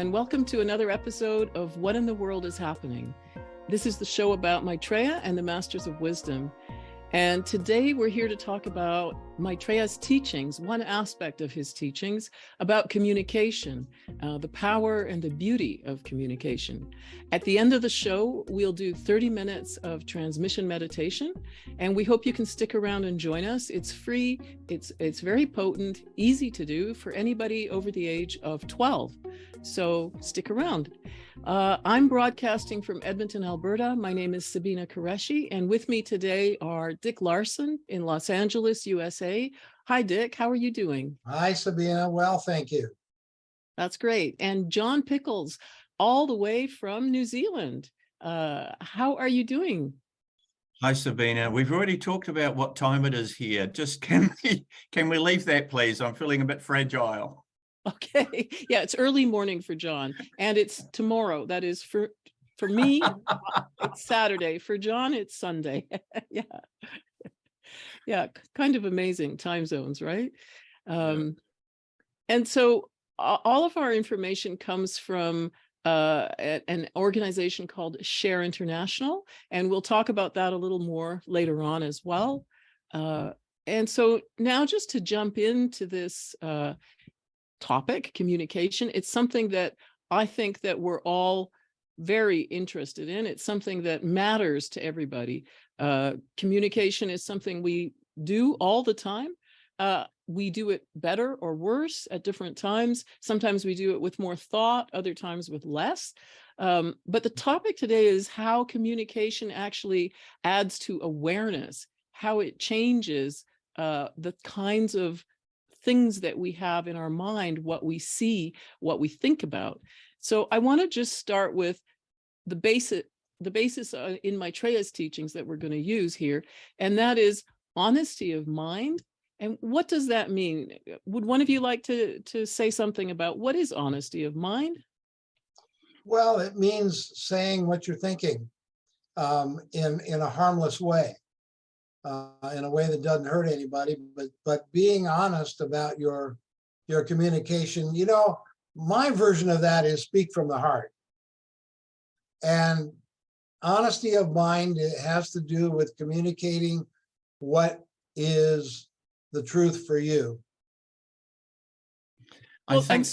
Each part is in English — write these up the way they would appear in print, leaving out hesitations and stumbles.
And welcome to another episode of What in the World is Happening. This is the show about Maitreya and the Masters of Wisdom. And today we're here to talk about Maitreya's teachings, one aspect of his teachings about communication, the power and the beauty of communication. At the end of the show, we'll do 30 minutes of transmission meditation, and we hope you can stick around and join us. It's free, it's very potent, easy to do for anybody over the age of 12. So stick around. I'm broadcasting from Edmonton, Alberta. My name is Sabina Qureshi, and with me today are Dick Larson in Los Angeles, USA. Hi, Dick. How are you doing? Hi, Sabina. Well, thank you. That's great. And John Pickles, all the way from New Zealand. How are you doing? Hi, Sabina. We've already talked about what time it is here. Just can we leave that, please? I'm feeling a bit fragile. Okay. Yeah, it's early morning for John, and it's tomorrow. That is for me, it's Saturday. For John, it's Sunday. Yeah. Yeah, kind of amazing time zones, right? And so all of our information comes from an organization called Share International, and we'll talk about that a little more later on as well. And so now just to jump into this topic, communication, it's something that I think that we're all very interested in. It's something that matters to everybody. Communication is something we do all the time. We do it better or worse at different times. Sometimes we do it with more thought, other times with less. But the topic today is how communication actually adds to awareness, how it changes the kinds of things that we have in our mind, what we see, what we think about. So I want to just start with the basis in Maitreya's teachings that we're going to use here, and that is honesty of mind. And what does that mean? Would one of you like to say something about what is honesty of mind? Well, it means saying what you're thinking in a harmless way, in a way that doesn't hurt anybody, but being honest about your communication. You know, my version of that is speak from the heart. And honesty of mind, it has to do with communicating what is the truth for you. Well, I think,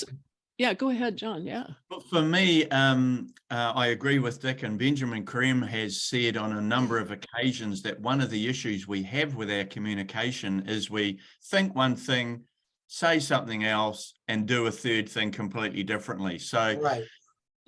yeah, go ahead, John. Yeah. For me, I agree with Dick, and Benjamin Graham has said on a number of occasions that one of the issues we have with our communication is we think one thing, say something else, and do a third thing completely differently. So Right.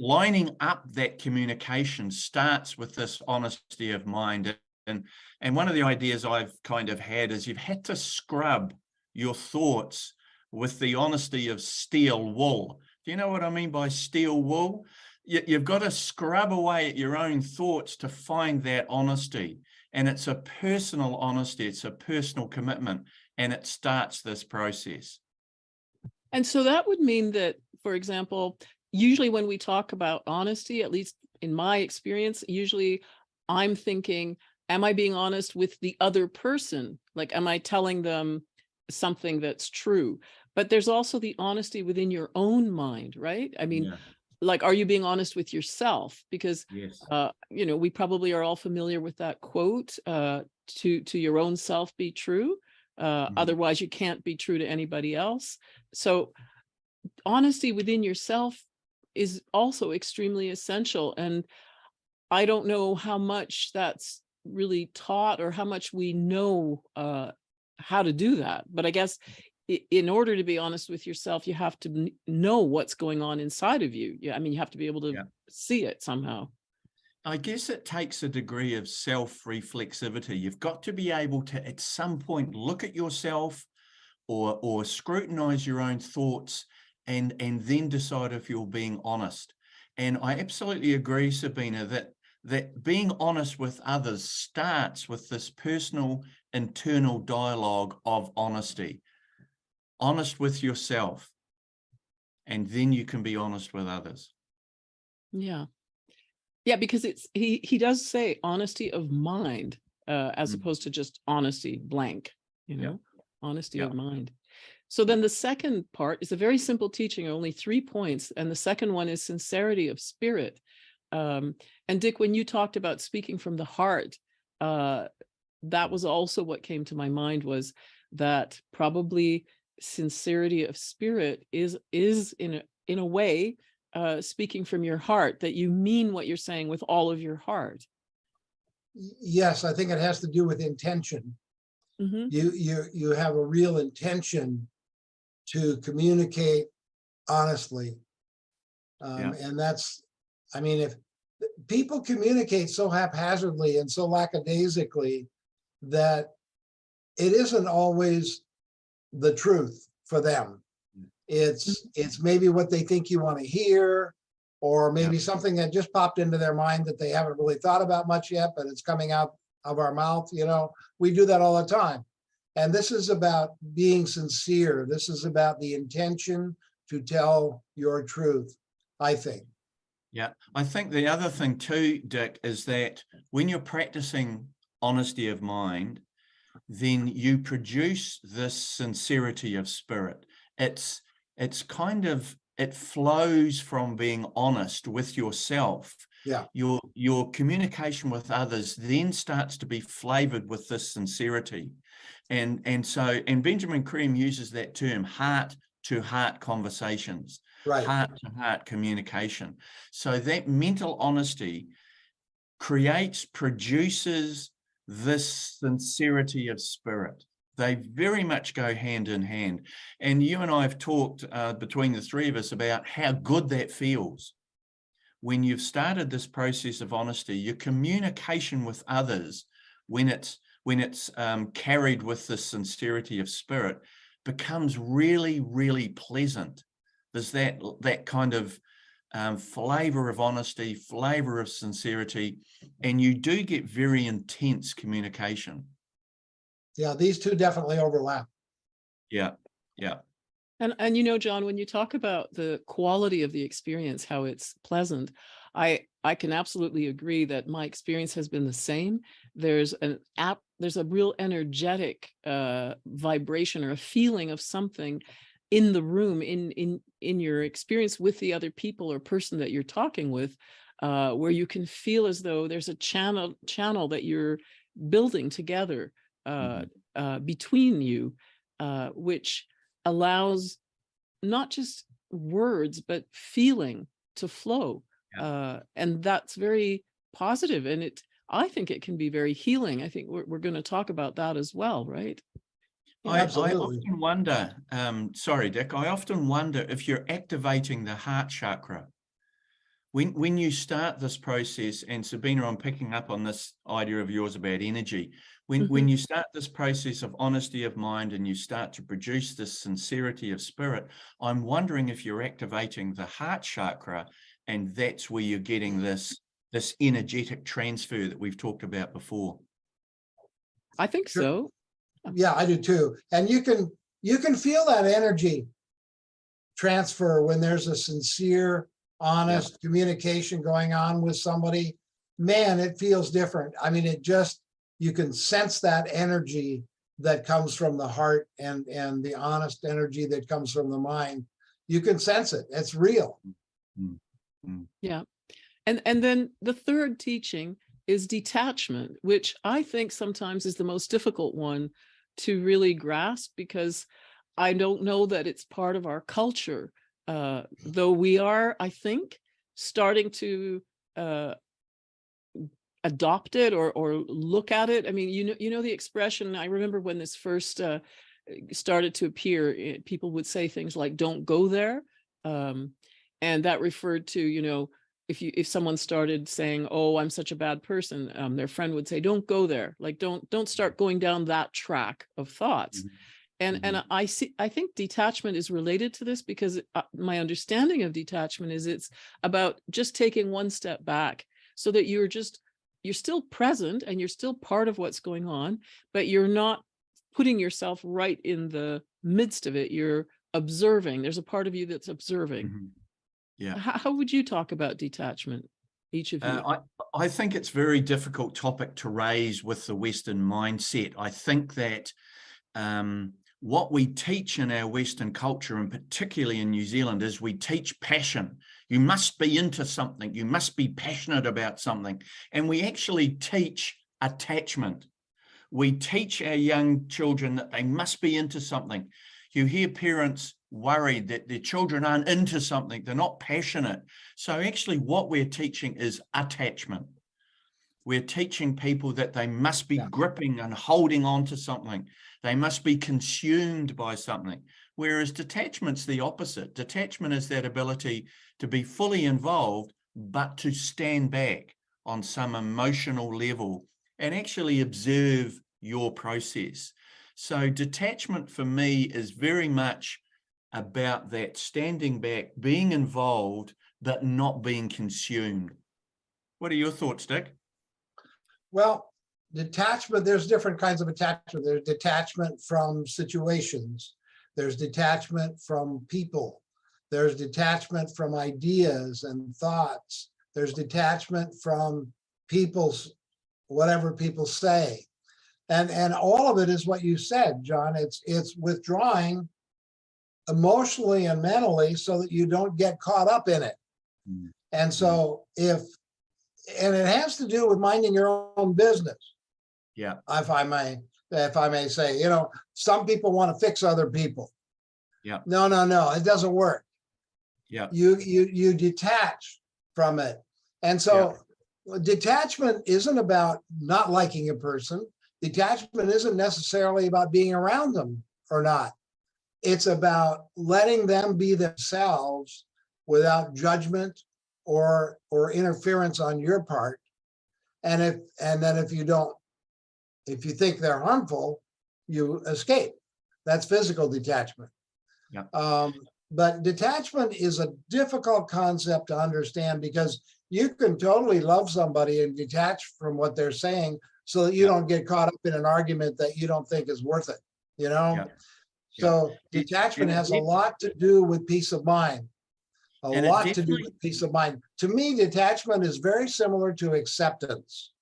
Lining up that communication starts with this honesty of mind. And one of the ideas I've kind of had is you've had to scrub your thoughts with the honesty of steel wool. Do you know what I mean by steel wool? You've got to scrub away at your own thoughts to find that honesty. And it's a personal honesty. It's a personal commitment. And it starts this process. And so that would mean that, for example, usually when we talk about honesty, at least in my experience, usually I'm thinking, am I being honest with the other person? Like, am I telling them something that's true? But there's also the honesty within your own mind, right? I mean, like, are you being honest with yourself? Because, yes. You know, we probably are all familiar with that quote, to your own self be true. Otherwise, you can't be true to anybody else. So honesty within yourself is also extremely essential. And I don't know how much that's really taught or how much we know how to do that. But I guess in order to be honest with yourself, you have to know what's going on inside of you. Yeah, I mean, you have to be able to see it somehow. I guess it takes a degree of self-reflexivity. You've got to be able to, at some point, look at yourself or scrutinize your own thoughts and then decide if you're being honest. And I absolutely agree, Sabina, that being honest with others starts with this personal internal dialogue of honesty. Honest with yourself, and then you can be honest with others. Yeah. Yeah, because he does say honesty of mind, as opposed to just honesty blank, you know, honesty of mind. So then the second part is a very simple teaching, only 3 points. And the second one is sincerity of spirit. And Dick, when you talked about speaking from the heart, that was also what came to my mind, was that probably sincerity of spirit is in a way speaking from your heart, that you mean what you're saying with all of your heart. Yes, I think it has to do with intention. Mm-hmm. You have a real intention to communicate honestly. And that's, I mean, if people communicate so haphazardly and so lackadaisically that it isn't always the truth for them. It's maybe what they think you want to hear, or maybe something that just popped into their mind that they haven't really thought about much yet, but it's coming out of our mouth. You know, we do that all the time. And this is about being sincere. This is about the intention to tell your truth, I think. Yeah, I think the other thing too, Dick, is that when you're practicing honesty of mind, then you produce this sincerity of spirit. It's kind of, it flows from being honest with yourself. Yeah. Your communication with others then starts to be flavored with this sincerity. And Benjamin Creme uses that term, heart-to-heart conversations, Right. heart-to-heart communication. So that mental honesty produces this sincerity of spirit. They very much go hand in hand. And you and I have talked between the three of us about how good that feels. When you've started this process of honesty, your communication with others, when it's carried with this sincerity of spirit, becomes really, really pleasant. There's that kind of flavor of honesty, flavor of sincerity, and you do get very intense communication. Yeah, these two definitely overlap. Yeah. And you know, John, when you talk about the quality of the experience, how it's pleasant, I can absolutely agree that my experience has been the same. There's a real energetic vibration or a feeling of something in the room, in your experience with the other people or person that you're talking with, where you can feel as though there's a channel that you're building together between you, which allows not just words, but feeling to flow. And that's very positive. And I think it can be very healing. I think we're going to talk about that as well, right? I often wonder, sorry, Dick, I often wonder if you're activating the heart chakra. When you start this process, and Sabina, I'm picking up on this idea of yours about energy. When you start this process of honesty of mind and you start to produce this sincerity of spirit, I'm wondering if you're activating the heart chakra, and that's where you're getting this energetic transfer that we've talked about before. I think so. Yeah, I do too. And you can feel that energy transfer when there's a sincere, honest communication going on with somebody. Man, it feels different. I mean, you can sense that energy that comes from the heart and the honest energy that comes from the mind. You can sense it. It's real. Yeah. And then the third teaching is detachment, which I think sometimes is the most difficult one to really grasp, because I don't know that it's part of our culture, though we are, I think, starting to adopt it or look at it. I mean, you know the expression, I remember when this first started to appear, people would say things like, don't go there. And that referred to, you know, if someone started saying, oh, I'm such a bad person, their friend would say, don't go there. Like, don't start going down that track of thoughts. And I think detachment is related to this, because my understanding of detachment is it's about just taking one step back, so that you're still present and you're still part of what's going on, but you're not putting yourself right in the midst of it. You're observing. There's a part of you that's observing. Yeah. How would you talk about detachment, each of you? I think it's a very difficult topic to raise with the Western mindset. I think that What we teach in our Western culture, and particularly in New Zealand, is we teach passion. You must be into something. You must be passionate about something. And we actually teach attachment. We teach our young children that they must be into something. You hear parents worried that their children aren't into something, they're not passionate. So actually what we're teaching is attachment. We're teaching people that they must be gripping and holding on to something. They must be consumed by something. Whereas detachment's the opposite. Detachment is that ability to be fully involved, but to stand back on some emotional level and actually observe your process. So detachment for me is very much about that standing back, being involved, but not being consumed. What are your thoughts, Dick? Well, detachment, there's different kinds of attachment. There's detachment from situations. There's detachment from people. There's detachment from ideas and thoughts. There's detachment from people's, whatever people say. And all of it is what you said, John. It's withdrawing emotionally and mentally so that you don't get caught up in it. And so and it has to do with minding your own business. Yeah. If I may say, you know, some people want to fix other people. Yeah. No, it doesn't work. Yeah. You detach from it. And so detachment isn't about not liking a person. Detachment isn't necessarily about being around them or not. It's about letting them be themselves without judgment or interference on your part. And then if you think they're harmful, you escape. That's physical detachment. Yeah. But detachment is a difficult concept to understand because you can totally love somebody and detach from what they're saying so that you don't get caught up in an argument that you don't think is worth it, you know? Yeah. So detachment has a lot to do with peace of mind. A lot to do with peace of mind. To me, detachment is very similar to acceptance.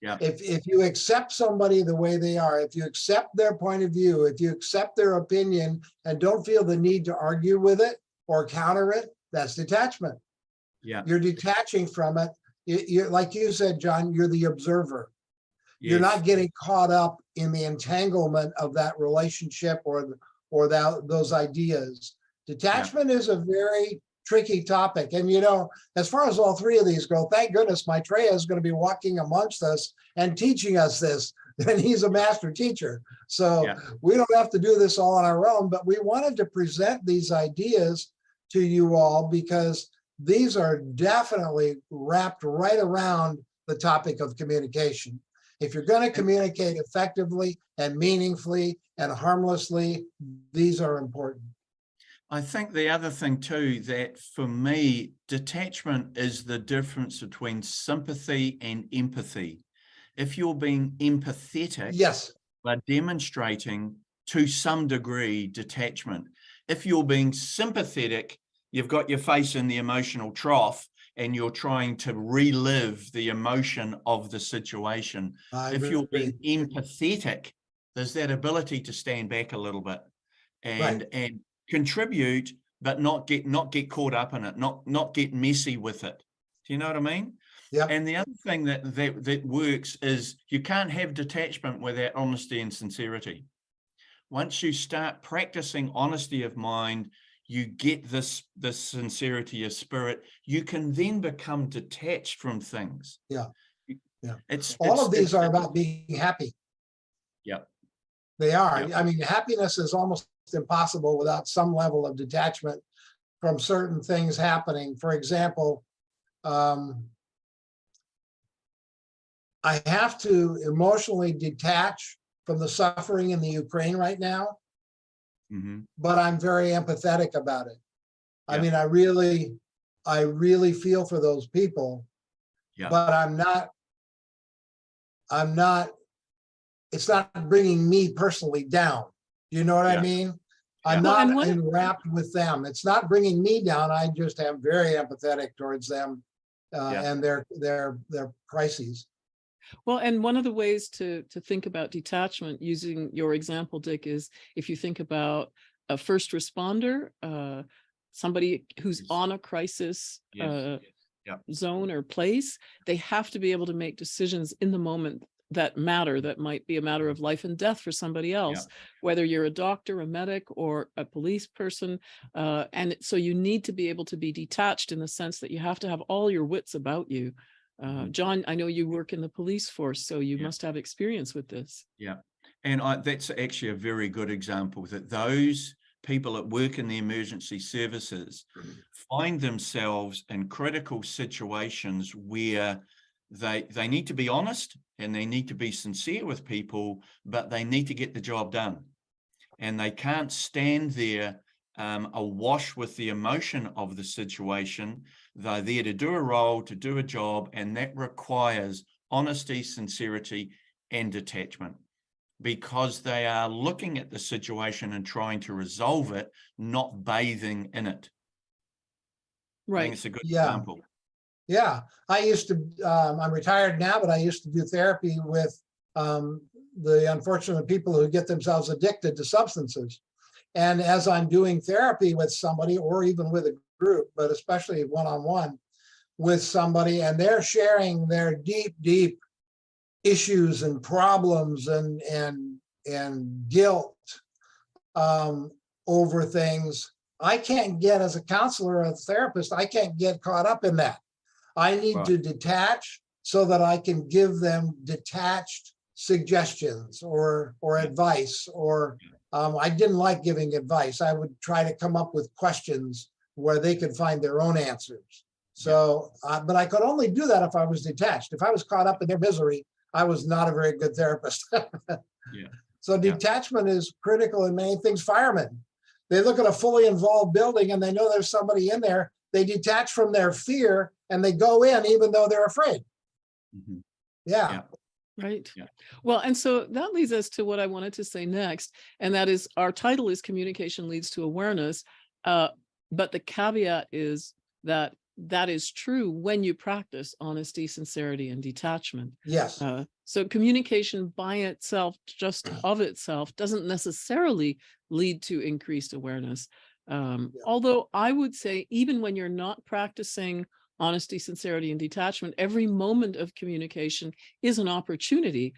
Yeah. If you accept somebody the way they are, if you accept their point of view, if you accept their opinion and don't feel the need to argue with it or counter it, that's detachment. Yeah. You're detaching from it. You're, like you said, John, you're the observer. Yes. You're not getting caught up in the entanglement of that relationship or those ideas. Detachment is a very tricky topic. And, you know, as far as all three of these go, thank goodness Maitreya is going to be walking amongst us and teaching us this. And he's a master teacher. So we don't have to do this all on our own, but we wanted to present these ideas to you all because these are definitely wrapped right around the topic of communication. If you're going to communicate effectively and meaningfully and harmlessly, these are important. I think the other thing too, that for me, detachment is the difference between sympathy and empathy. If you're being empathetic, but demonstrating to some degree detachment. If you're being sympathetic, you've got your face in the emotional trough and you're trying to relive the emotion of the situation. If you're being empathetic, there's that ability to stand back a little bit and contribute, but not get caught up in it, not get messy with it. Do you know what I mean? Yeah. And the other thing that works is you can't have detachment without honesty and sincerity. Once you start practicing honesty of mind, you get this sincerity of spirit. You can then become detached from things. Yeah. All of these are about being happy. Yeah. They are. I mean, happiness is almost impossible without some level of detachment from certain things happening. For example, I have to emotionally detach from the suffering in the Ukraine right now, but I'm very empathetic about it. I mean, I really feel for those people, but it's not bringing me personally down. Do you know what I mean? I'm not enwrapped with them. It's not bringing me down. I just am very empathetic towards them and their crises. Well, and one of the ways to think about detachment, using your example, Dick, is if you think about a first responder, somebody who's Yes. on a crisis Yes. Yeah. zone or place, they have to be able to make decisions in the moment that matter, that might be a matter of life and death for somebody else, whether you're a doctor, a medic, or a police person. And so you need to be able to be detached in the sense that you have to have all your wits about you. John, I know you work in the police force, so you must have experience with this. Yeah. And that's actually a very good example, that those people that work in the emergency services find themselves in critical situations where they need to be honest and they need to be sincere with people, but they need to get the job done. And they can't stand there awash with the emotion of the situation. They're there to do a role, to do a job, and that requires honesty, sincerity, and detachment, because they are looking at the situation and trying to resolve it, not bathing in it. I think it's a good example. Yeah, I used to, I'm retired now, but I used to do therapy with the unfortunate people who get themselves addicted to substances. And as I'm doing therapy with somebody, or even with a group, but especially one-on-one with somebody, and they're sharing their deep issues and problems and guilt over things, I can't get, as a counselor or a therapist, I can't get caught up in that. I need to detach so that I can give them detached suggestions or advice, or I didn't like giving advice. I would try to come up with questions where they could find their own answers. So, but I could only do that if I was detached. If I was caught up in their misery, I was not a very good therapist. So detachment is critical in many things. Firemen, they look at a fully involved building and they know there's somebody in there. They detach from their fear and they go in even though they're afraid. Right. Well, and so that leads us to what I wanted to say next, and that is, our title is Communication Leads to Awareness, but the caveat is that that is true when you practice honesty, sincerity, and detachment. Yes. So communication by itself, just of itself, doesn't necessarily lead to increased awareness. Although I would say, even when you're not practicing honesty, sincerity, and detachment, every moment of communication is an opportunity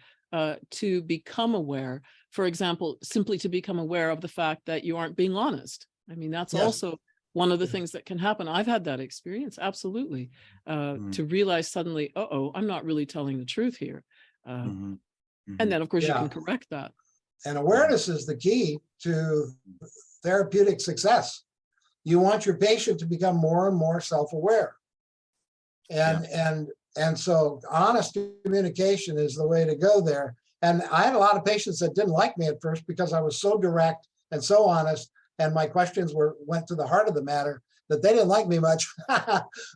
to become aware. For example, simply to become aware of the fact that you aren't being honest. I mean, that's also one of the things that can happen. I've had that experience, absolutely, to realize suddenly, uh-oh, I'm not really telling the truth here. And then, of course, you can correct that. And awareness is the key to therapeutic success. You want your patient to become more and more self-aware. And so honest communication is the way to go there. And I had a lot of patients that didn't like me at first because I was so direct and so honest, and my questions went to the heart of the matter, that they didn't like me much.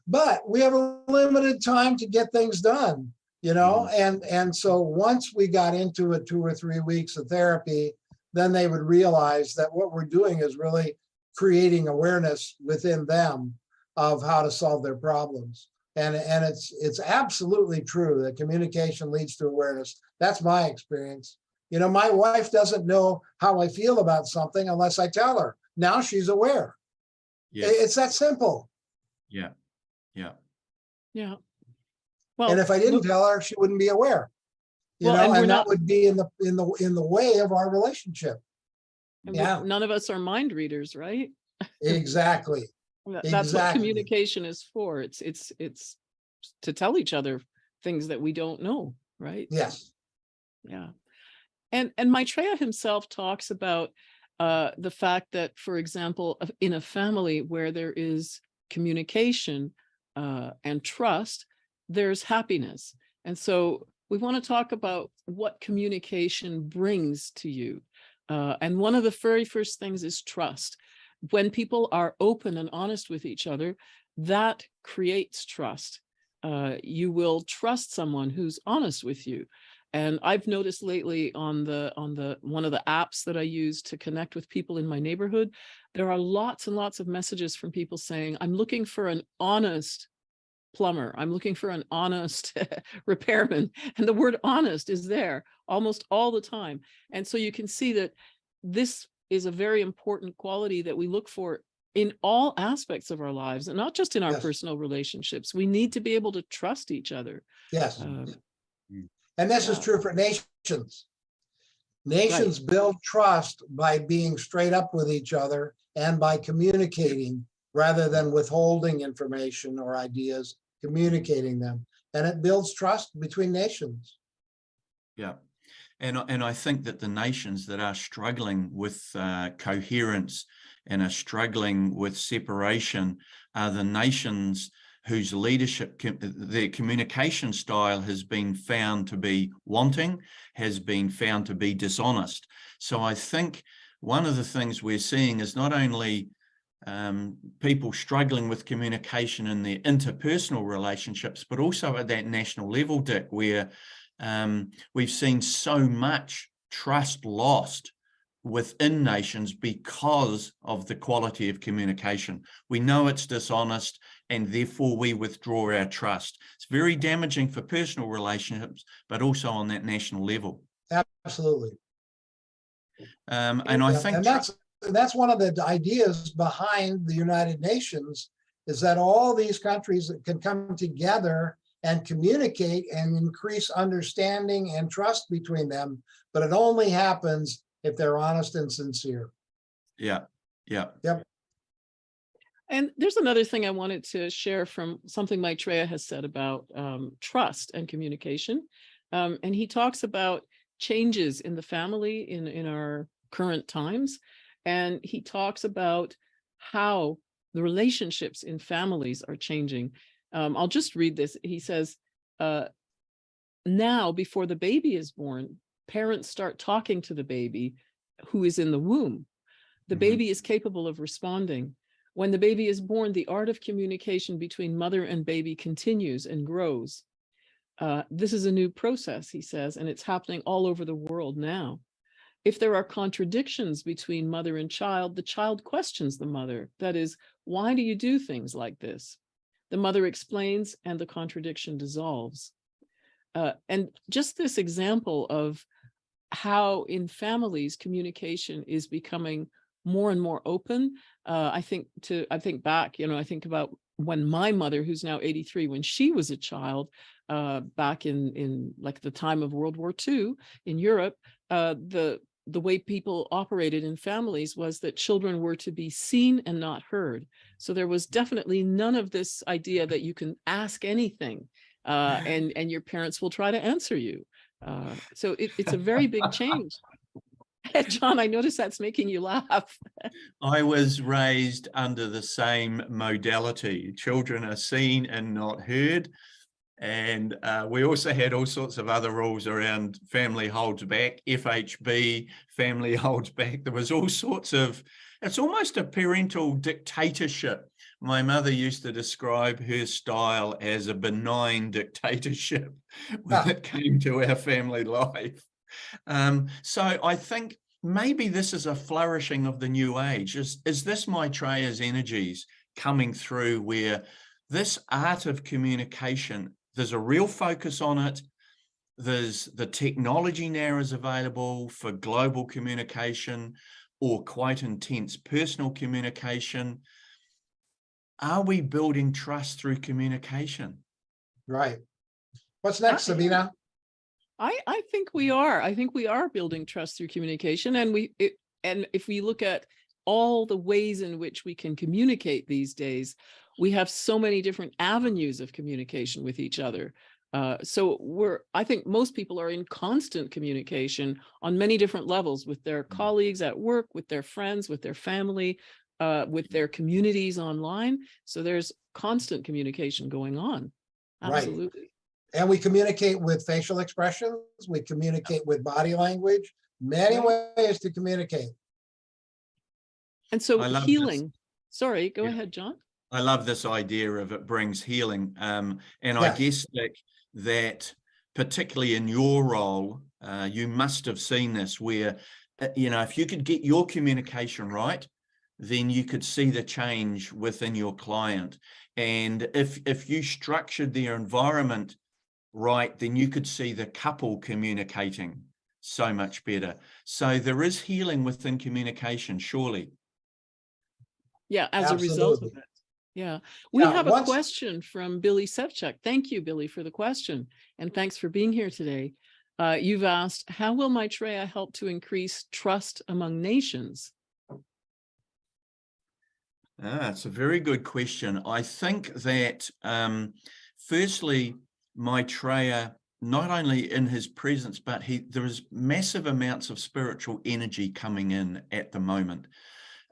But we have a limited time to get things done, you know? And so once we got into it 2 or 3 weeks of therapy, then they would realize that what we're doing is really creating awareness within them of how to solve their problems. And it's absolutely true that communication leads to awareness. That's my experience. You know, my wife doesn't know how I feel about something unless I tell her. Now she's aware. It's that simple. Well, and if I didn't tell her, she wouldn't be aware. You know, and that would be in the way of our relationship. None of us are mind readers, right? Exactly. That's what communication is for. It's to tell each other things that we don't know, right? Yes. And Maitreya himself talks about the fact that, for example, in a family where there is communication and trust, there's happiness. And so we want to talk about what communication brings to you. And one of the very first things is trust. When people are open and honest with each other, that creates trust. You will trust someone who's honest with you. And I've noticed lately on one of the apps that I use to connect with people in my neighborhood, there are lots and lots of messages from people saying, I'm looking for an honest plumber. I'm looking for an honest repairman. And the word honest is there almost all the time. And so you can see that this is a very important quality that we look for in all aspects of our lives, and not just in our Yes. personal relationships. We need to be able to trust each other. Yes. Um, And this is yeah. true for nations. Nations build trust by being straight up with each other and by communicating rather than withholding information or ideas, communicating them. And it builds trust between nations. Yeah. And I think that the nations that are struggling with coherence and are struggling with separation are the nations whose leadership, their communication style has been found to be wanting, has been found to be dishonest. So I think one of the things we're seeing is not only people struggling with communication in their interpersonal relationships, but also at that national level, Dick, where we've seen so much trust lost within nations because of the quality of communication. We know it's dishonest, and therefore we withdraw our trust. It's very damaging for personal relationships, but also on that national level. Absolutely. And I think and that's one of the ideas behind the United Nations, is that all these countries can come together and communicate and increase understanding and trust between them, but it only happens if they're honest and sincere. Yeah. Yep. And there's another thing I wanted to share from something Maitreya has said about trust and communication. And he talks about changes in the family in our current times. And he talks about how the relationships in families are changing. I'll just read this. He says, now, before the baby is born, parents start talking to the baby who is in the womb. The baby is capable of responding. When the baby is born, the art of communication between mother and baby continues and grows. This is a new process, he says, and it's happening all over the world now. If there are contradictions between mother and child, the child questions the mother. That is, why do you do things like this? The mother explains, and the contradiction dissolves. And just this example of how in families communication is becoming more and more open. I think back, I think about when my mother, who's now 83, when she was a child, back in like the time of World War II in Europe, the way people operated in families was that children were to be seen and not heard. So there was definitely none of this idea that you can ask anything and your parents will try to answer you. So it's a very big change. John, I notice that's making you laugh. I was raised under the same modality. Children are seen and not heard. And we also had all sorts of other rules around family holds back, FHB, family holds back. There was all sorts of, it's almost a parental dictatorship. My mother used to describe her style as a benign dictatorship when it came to our family life. So I think maybe this is a flourishing of the new age. Is this Maitreya's energies coming through, where this art of communication, there's a real focus on it. There's the technology now is available for global communication or quite intense personal communication. Are we building trust through communication? Right. What's next, Sabina? I think we are. I think we are building trust through communication. And and if we look at all the ways in which we can communicate these days, we have so many different avenues of communication with each other. So I think most people are in constant communication on many different levels with their colleagues at work, with their friends, with their family, with their communities online. So there's constant communication going on. Absolutely. Right. And we communicate with facial expressions. We communicate with body language. Many ways to communicate. And so healing. This. Sorry, go ahead, John. I love this idea of it brings healing. And Yes. I guess that particularly in your role, you must have seen this where, if you could get your communication right, then you could see the change within your client. And if you structured their environment right, then you could see the couple communicating so much better. So there is healing within communication, surely. Yeah, as a result of Absolutely. it. Yeah. We Yeah, have a once- question from Billy Sevchuk. Thank you, Billy, for the question. And thanks for being here today. You've asked, how will Maitreya help to increase trust among nations? It's a very good question. I think that firstly, Maitreya, not only in his presence, but there is massive amounts of spiritual energy coming in at the moment.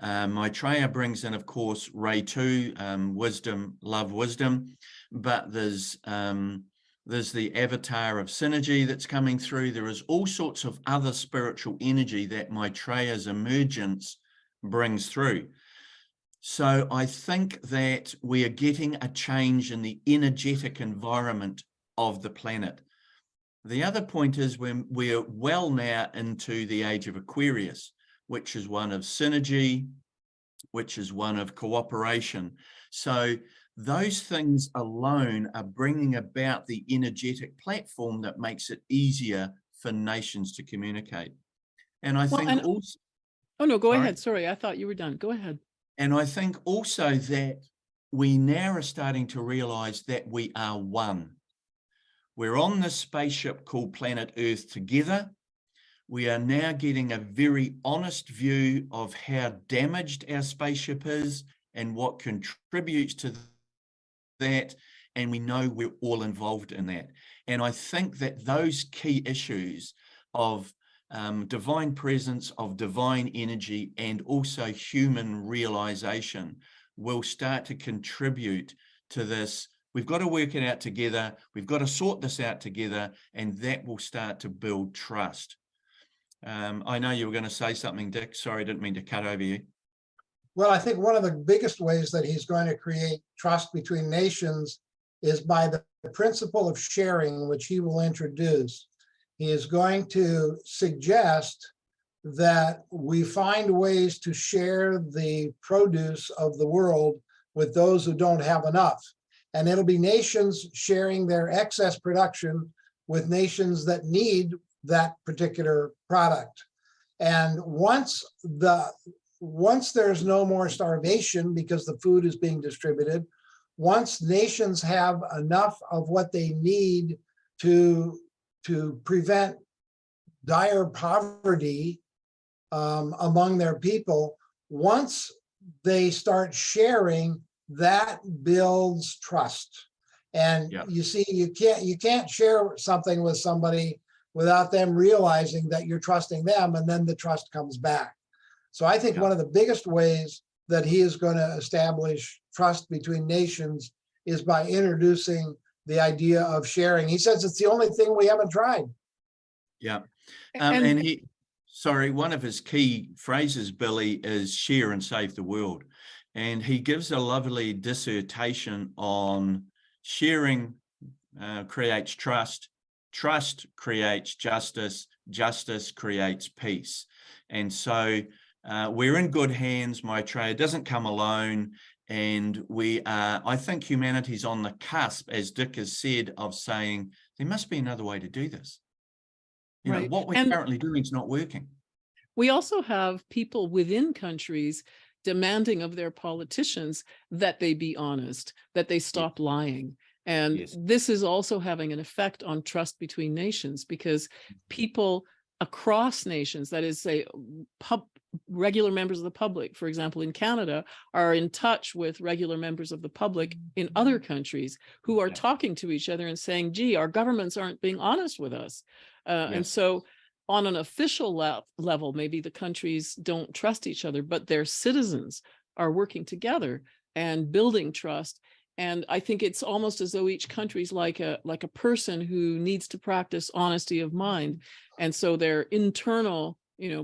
Maitreya brings in, of course, Ray 2, wisdom, love, wisdom, but there's the avatar of synergy that's coming through. There is all sorts of other spiritual energy that Maitreya's emergence brings through. So I think that we are getting a change in the energetic environment of the planet. The other point is when we're well now into the age of Aquarius, which is one of synergy, which is one of cooperation. So those things alone are bringing about the energetic platform that makes it easier for nations to communicate. And I think also... Oh, no, go ahead. Sorry, I thought you were done. Go ahead. And I think also that we now are starting to realize that we are one. We're on this spaceship called planet Earth together. We are now getting a very honest view of how damaged our spaceship is and what contributes to that. And we know we're all involved in that. And I think that those key issues of divine presence, of divine energy, and also human realization will start to contribute to this. We've got to work it out together. We've got to sort this out together, and that will start to build trust. I know you were going to say something, Dick. Sorry, I didn't mean to cut over you. Well, I think one of the biggest ways that he's going to create trust between nations is by the principle of sharing, which he will introduce. He is going to suggest that we find ways to share the produce of the world with those who don't have enough. And it'll be nations sharing their excess production with nations that need that particular product. And once there's no more starvation because the food is being distributed, once nations have enough of what they need to prevent dire poverty among their people, once they start sharing, that builds trust. And you see, you can't share something with somebody without them realizing that you're trusting them, and then the trust comes back. So I think one of the biggest ways that he is going to establish trust between nations is by introducing the idea of sharing. He says it's the only thing we haven't tried. Yeah. And one of his key phrases, Billy, is share and save the world. And he gives a lovely dissertation on sharing creates trust, trust creates justice, justice creates peace. And so we're in good hands. Maitreya doesn't come alone. And I think humanity's on the cusp, as Dick has said, of saying there must be another way to do this. You know, what we're currently doing is not working. We also have people within countries demanding of their politicians that they be honest, that they stop lying. And this is also having an effect on trust between nations, because people across nations, that is, say, regular members of the public, for example, in Canada, are in touch with regular members of the public in other countries who are talking to each other and saying, gee, our governments aren't being honest with us. And so on an official level, maybe the countries don't trust each other, but their citizens are working together and building trust. And I think it's almost as though each country is like a person who needs to practice honesty of mind. And so their internal,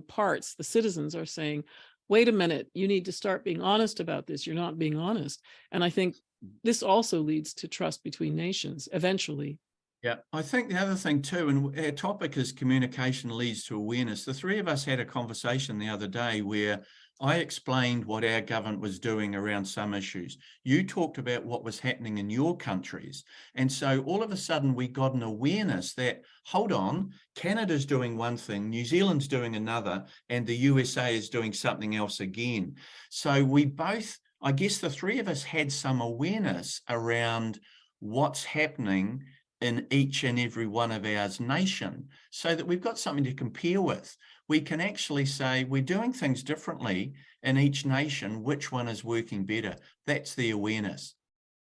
parts, the citizens are saying, wait a minute, you need to start being honest about this. You're not being honest. And I think this also leads to trust between nations eventually. Yeah, I think the other thing too, and our topic is communication leads to awareness. The three of us had a conversation the other day where I explained what our government was doing around some issues. You talked about what was happening in your countries. And so all of a sudden we got an awareness that, hold on, Canada's doing one thing, New Zealand's doing another, and the USA is doing something else again. So we both, I guess the three of us had some awareness around what's happening in each and every one of ours nation, so that we've got something to compare with. We can actually say we're doing things differently in each nation. Which one is working better? That's the awareness.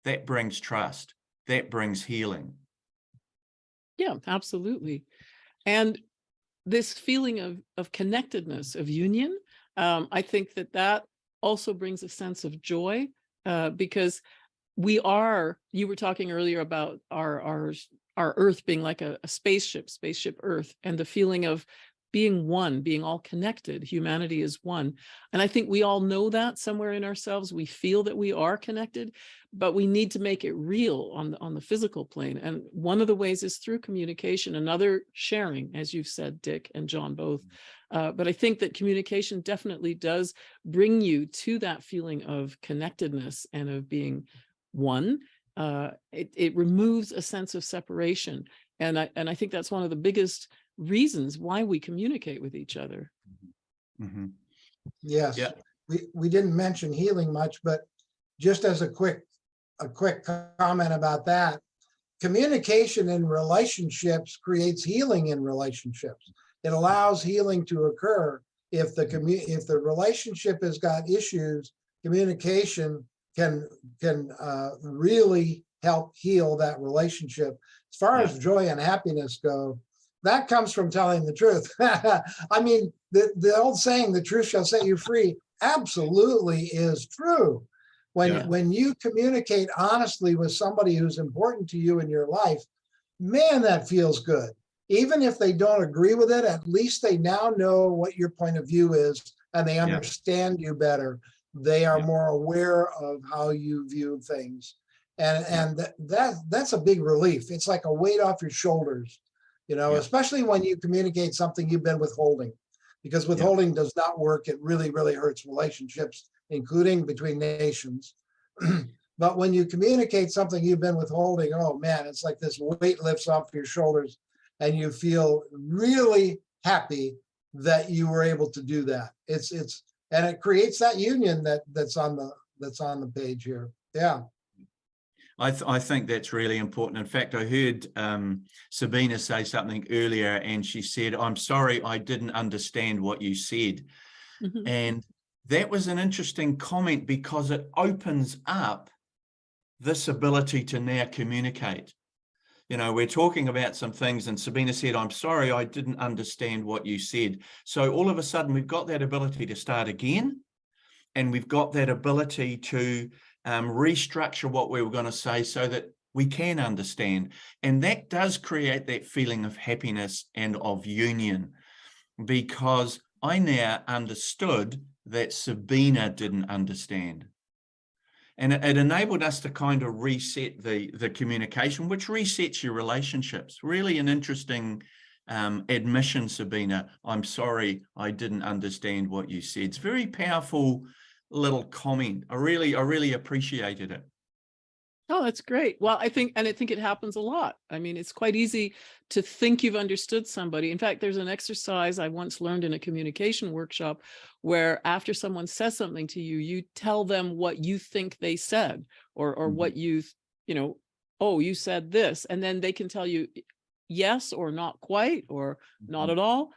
That brings trust. That brings healing. Yeah, absolutely. And this feeling of connectedness, of union, I think that also brings a sense of joy, because we are, you were talking earlier about our Earth being like a spaceship Earth, and the feeling of being one, being all connected. Humanity is one. And I think we all know that somewhere in ourselves. We feel that we are connected, but we need to make it real on the physical plane. And one of the ways is through communication, another sharing, as you've said, Dick and John both. But I think that communication definitely does bring you to that feeling of connectedness and of being one. It removes a sense of separation. And I think that's one of the biggest reasons why we communicate with each other. Mm-hmm. Yes, Yeah. we didn't mention healing much, but just as a quick comment about that, communication in relationships creates healing in relationships. It allows healing to occur. If the relationship has got issues, communication can really help heal that relationship. As far as joy and happiness go, that comes from telling the truth. I mean, the old saying, the truth shall set you free, absolutely is true. When you communicate honestly with somebody who's important to you in your life, man, that feels good. Even if they don't agree with it, at least they now know what your point of view is, and they understand you better. They are more aware of how you view things. And that's a big relief. It's like a weight off your shoulders, you know, especially when you communicate something you've been withholding, because withholding does not work. It really, really hurts relationships, including between nations. But when you communicate something you've been withholding, oh man, it's like this weight lifts off your shoulders, and you feel really happy that you were able to do that. And it creates that union that's on the page here. Yeah. I think that's really important. In fact, I heard Sabina say something earlier, and she said, "I'm sorry, I didn't understand what you said." Mm-hmm. And that was an interesting comment, because it opens up this ability to now communicate. You know, we're talking about some things, and Sabina said, "I'm sorry, I didn't understand what you said." So all of a sudden, we've got that ability to start again, and we've got that ability to restructure what we were going to say so that we can understand. And that does create that feeling of happiness and of union, because I now understood that Sabina didn't understand. And it enabled us to kind of reset the communication, which resets your relationships. Really an interesting admission, Sabina. "I'm sorry, I didn't understand what you said." It's very powerful little comment. I really appreciated it. Oh, that's great. Well, I think it happens a lot. I mean, it's quite easy to think you've understood somebody. In fact, there's an exercise I once learned in a communication workshop where after someone says something to you, you tell them what you think they said, or what you know, "Oh, you said this." And then they can tell you yes or not quite, or not at all.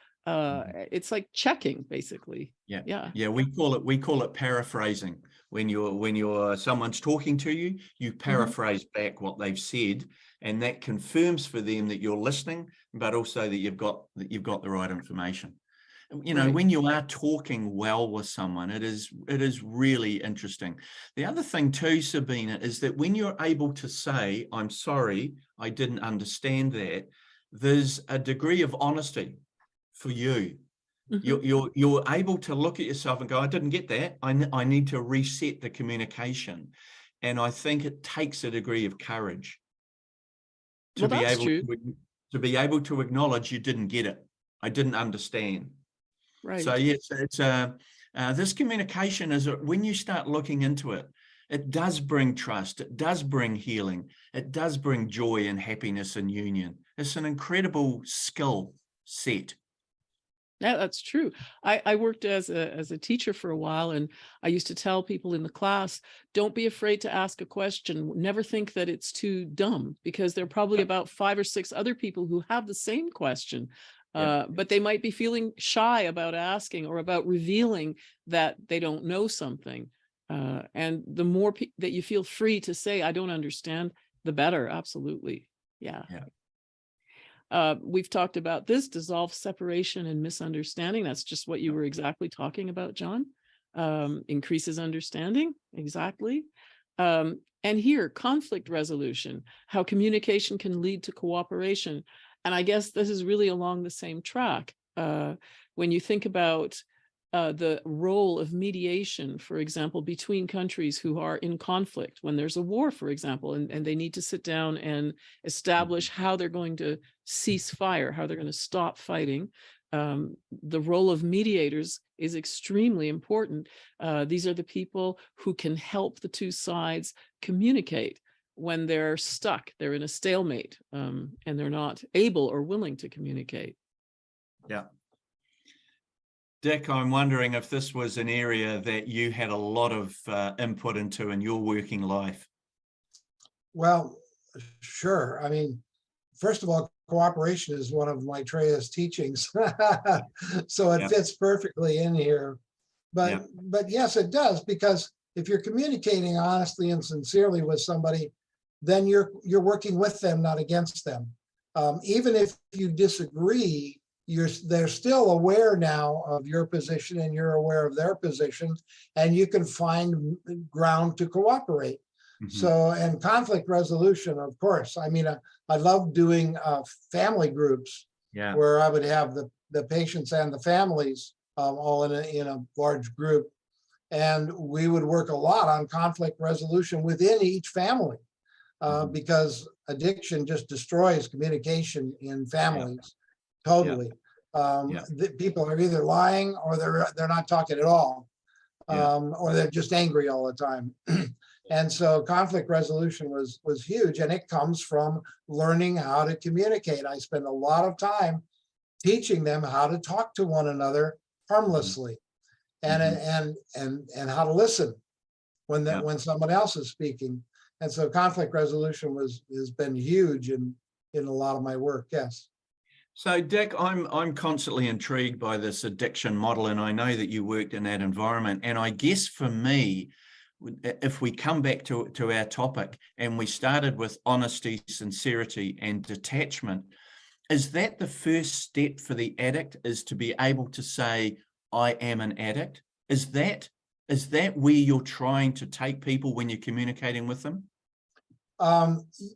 It's like checking, basically. Yeah. We call it paraphrasing. When someone's talking to you, you paraphrase back what they've said, and that confirms for them that you're listening, but also that you've got the right information. You know, when you are talking well with someone, it is really interesting. The other thing too, Sabina, is that when you're able to say, "I'm sorry, I didn't understand that," there's a degree of honesty for you. You're able to look at yourself and go, "I didn't get that. I need to reset the communication." And I think it takes a degree of courage to be able to acknowledge you didn't get it. I didn't understand. Right. So yes, This communication is, when you start looking into it, it does bring trust. It does bring healing. It does bring joy and happiness and union. It's an incredible skill set. Yeah, that's true. I worked as a teacher for a while, and I used to tell people in the class, don't be afraid to ask a question. Never think that it's too dumb, because there are probably about 5 or 6 other people who have the same question, but they might be feeling shy about asking or about revealing that they don't know something. And the more that you feel free to say, I don't understand, the better. Absolutely. Yeah. We've talked about this, dissolve separation and misunderstanding. That's just what you were exactly talking about, John. Increases understanding. Exactly. And here, conflict resolution, how communication can lead to cooperation. And I guess this is really along the same track. When you think about the role of mediation, for example, between countries who are in conflict, when there's a war, for example, and they need to sit down and establish how they're going to cease fire, how they're going to stop fighting. The role of mediators is extremely important. These are the people who can help the two sides communicate when they're stuck, they're in a stalemate, and they're not able or willing to communicate. Yeah. Dick, I'm wondering if this was an area that you had a lot of input into in your working life. Well, sure. I mean, first of all, cooperation is one of Maitreya's teachings. So it fits perfectly in here. But yes, it does, because if you're communicating honestly and sincerely with somebody, then you're working with them, not against them. Even if you disagree, they're still aware now of your position, and you're aware of their position, and you can find ground to cooperate. So, and conflict resolution, of course. I mean, I love doing family groups where I would have the patients and the families all in a large group, and we would work a lot on conflict resolution within each family, because addiction just destroys communication in families. Totally. The people are either lying, or they're not talking at all, or they're just angry all the time. And so conflict resolution was huge, and it comes from learning how to communicate. I spend a lot of time teaching them how to talk to one another harmlessly, and how to listen when someone else is speaking. And so conflict resolution has been huge in a lot of my work. Yes. So Dick, I'm constantly intrigued by this addiction model, and I know that you worked in that environment. And I guess for me, if we come back to our topic, and we started with honesty, sincerity, and detachment, is that the first step for the addict, is to be able to say, I am an addict? Is that where you're trying to take people when you're communicating with them?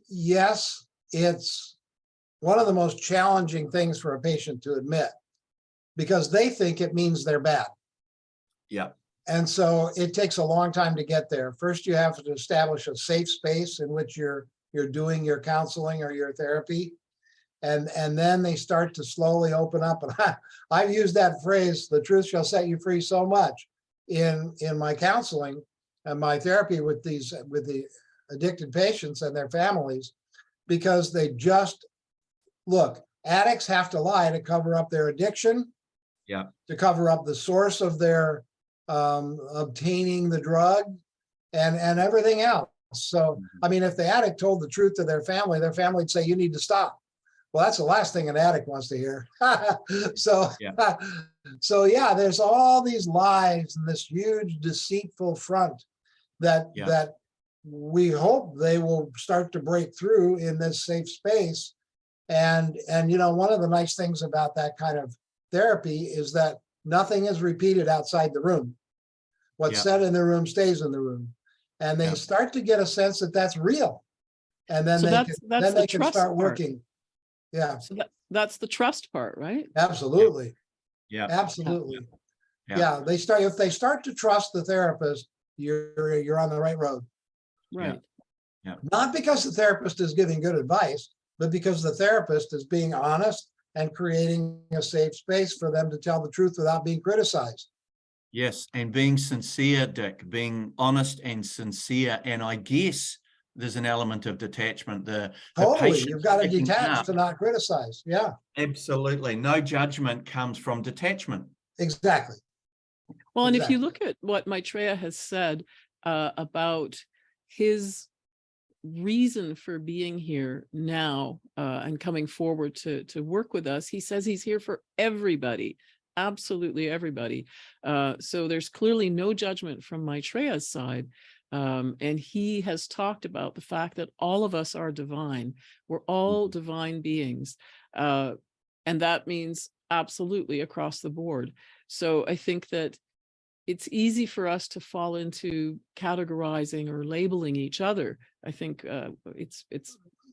Yes, it's one of the most challenging things for a patient to admit, because they think it means they're bad. Yeah. And so it takes a long time to get there. First, you have to establish a safe space in which you're doing your counseling or your therapy. And then they start to slowly open up. And I've used that phrase, the truth shall set you free, so much in my counseling and my therapy with the addicted patients and their families, because they just, look, addicts have to lie to cover up their addiction, to cover up the source of their obtaining the drug and everything else. So, I mean, if the addict told the truth to their family would say, you need to stop. Well, that's the last thing an addict wants to hear. So there's all these lies and this huge deceitful front that we hope they will start to break through in this safe space. And one of the nice things about that kind of therapy is that nothing is repeated outside the room. What's said in the room stays in the room, and they start to get a sense that that's real, and then they can start working. Yeah. So that's the trust part, right? Absolutely. Yeah. Absolutely. Yeah. If they start to trust the therapist, you're on the right road. Right. Yeah. Not because the therapist is giving good advice, but because the therapist is being honest and creating a safe space for them to tell the truth without being criticized. Yes, and being sincere, Dick, being honest and sincere. And I guess there's an element of detachment. The Totally. patience You've got to picking detach up, to not criticize. Yeah, absolutely. No judgment comes from detachment. exactly. Well, and if you Exactly. look at what Maitreya has said about his reason for being here now and coming forward to work with us, he says he's here for everybody, absolutely everybody. So there's clearly no judgment from Maitreya's side. And he has talked about the fact that all of us are divine. We're all divine beings. And that means absolutely across the board. So I think that it's easy for us to fall into categorizing or labeling each other. I think it's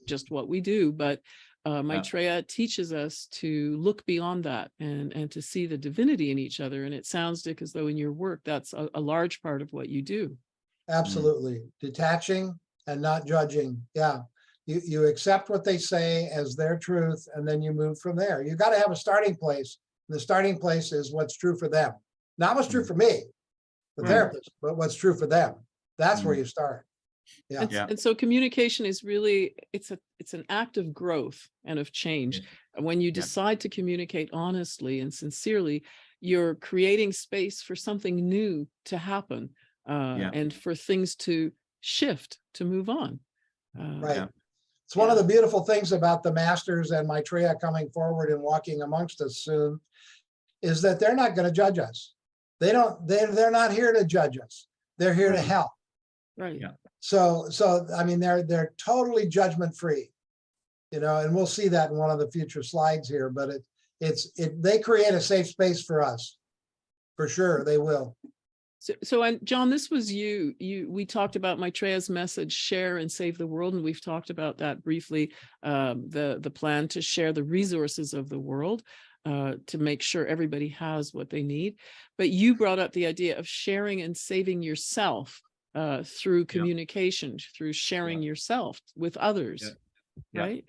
just what we do. But Maitreya teaches us to look beyond that and to see the divinity in each other. And it sounds, Dick, as though in your work, that's a large part of what you do. Absolutely. Detaching and not judging. Yeah. You accept what they say as their truth, and then you move from there. You got to have a starting place. The starting place is what's true for them. Not what's true for me, the therapist, but what's true for them. That's where you start. Yeah. And so communication is really, it's an act of growth and of change. And when you decide to communicate honestly and sincerely, you're creating space for something new to happen and for things to shift, to move on. Right. It's one of the beautiful things about the masters and Maitreya coming forward and walking amongst us soon is that they're not going to judge us. They're not here to judge us. They're here to help. Right. Yeah. So I mean, they're totally judgment free, you know, and we'll see that in one of the future slides here, but they create a safe space for us. For sure, they will. So and John, this was we talked about Maitreya's message, share and save the world. And we've talked about that briefly, the plan to share the resources of the world to make sure everybody has what they need. But you brought up the idea of sharing and saving yourself through communication, through sharing yourself with others, right?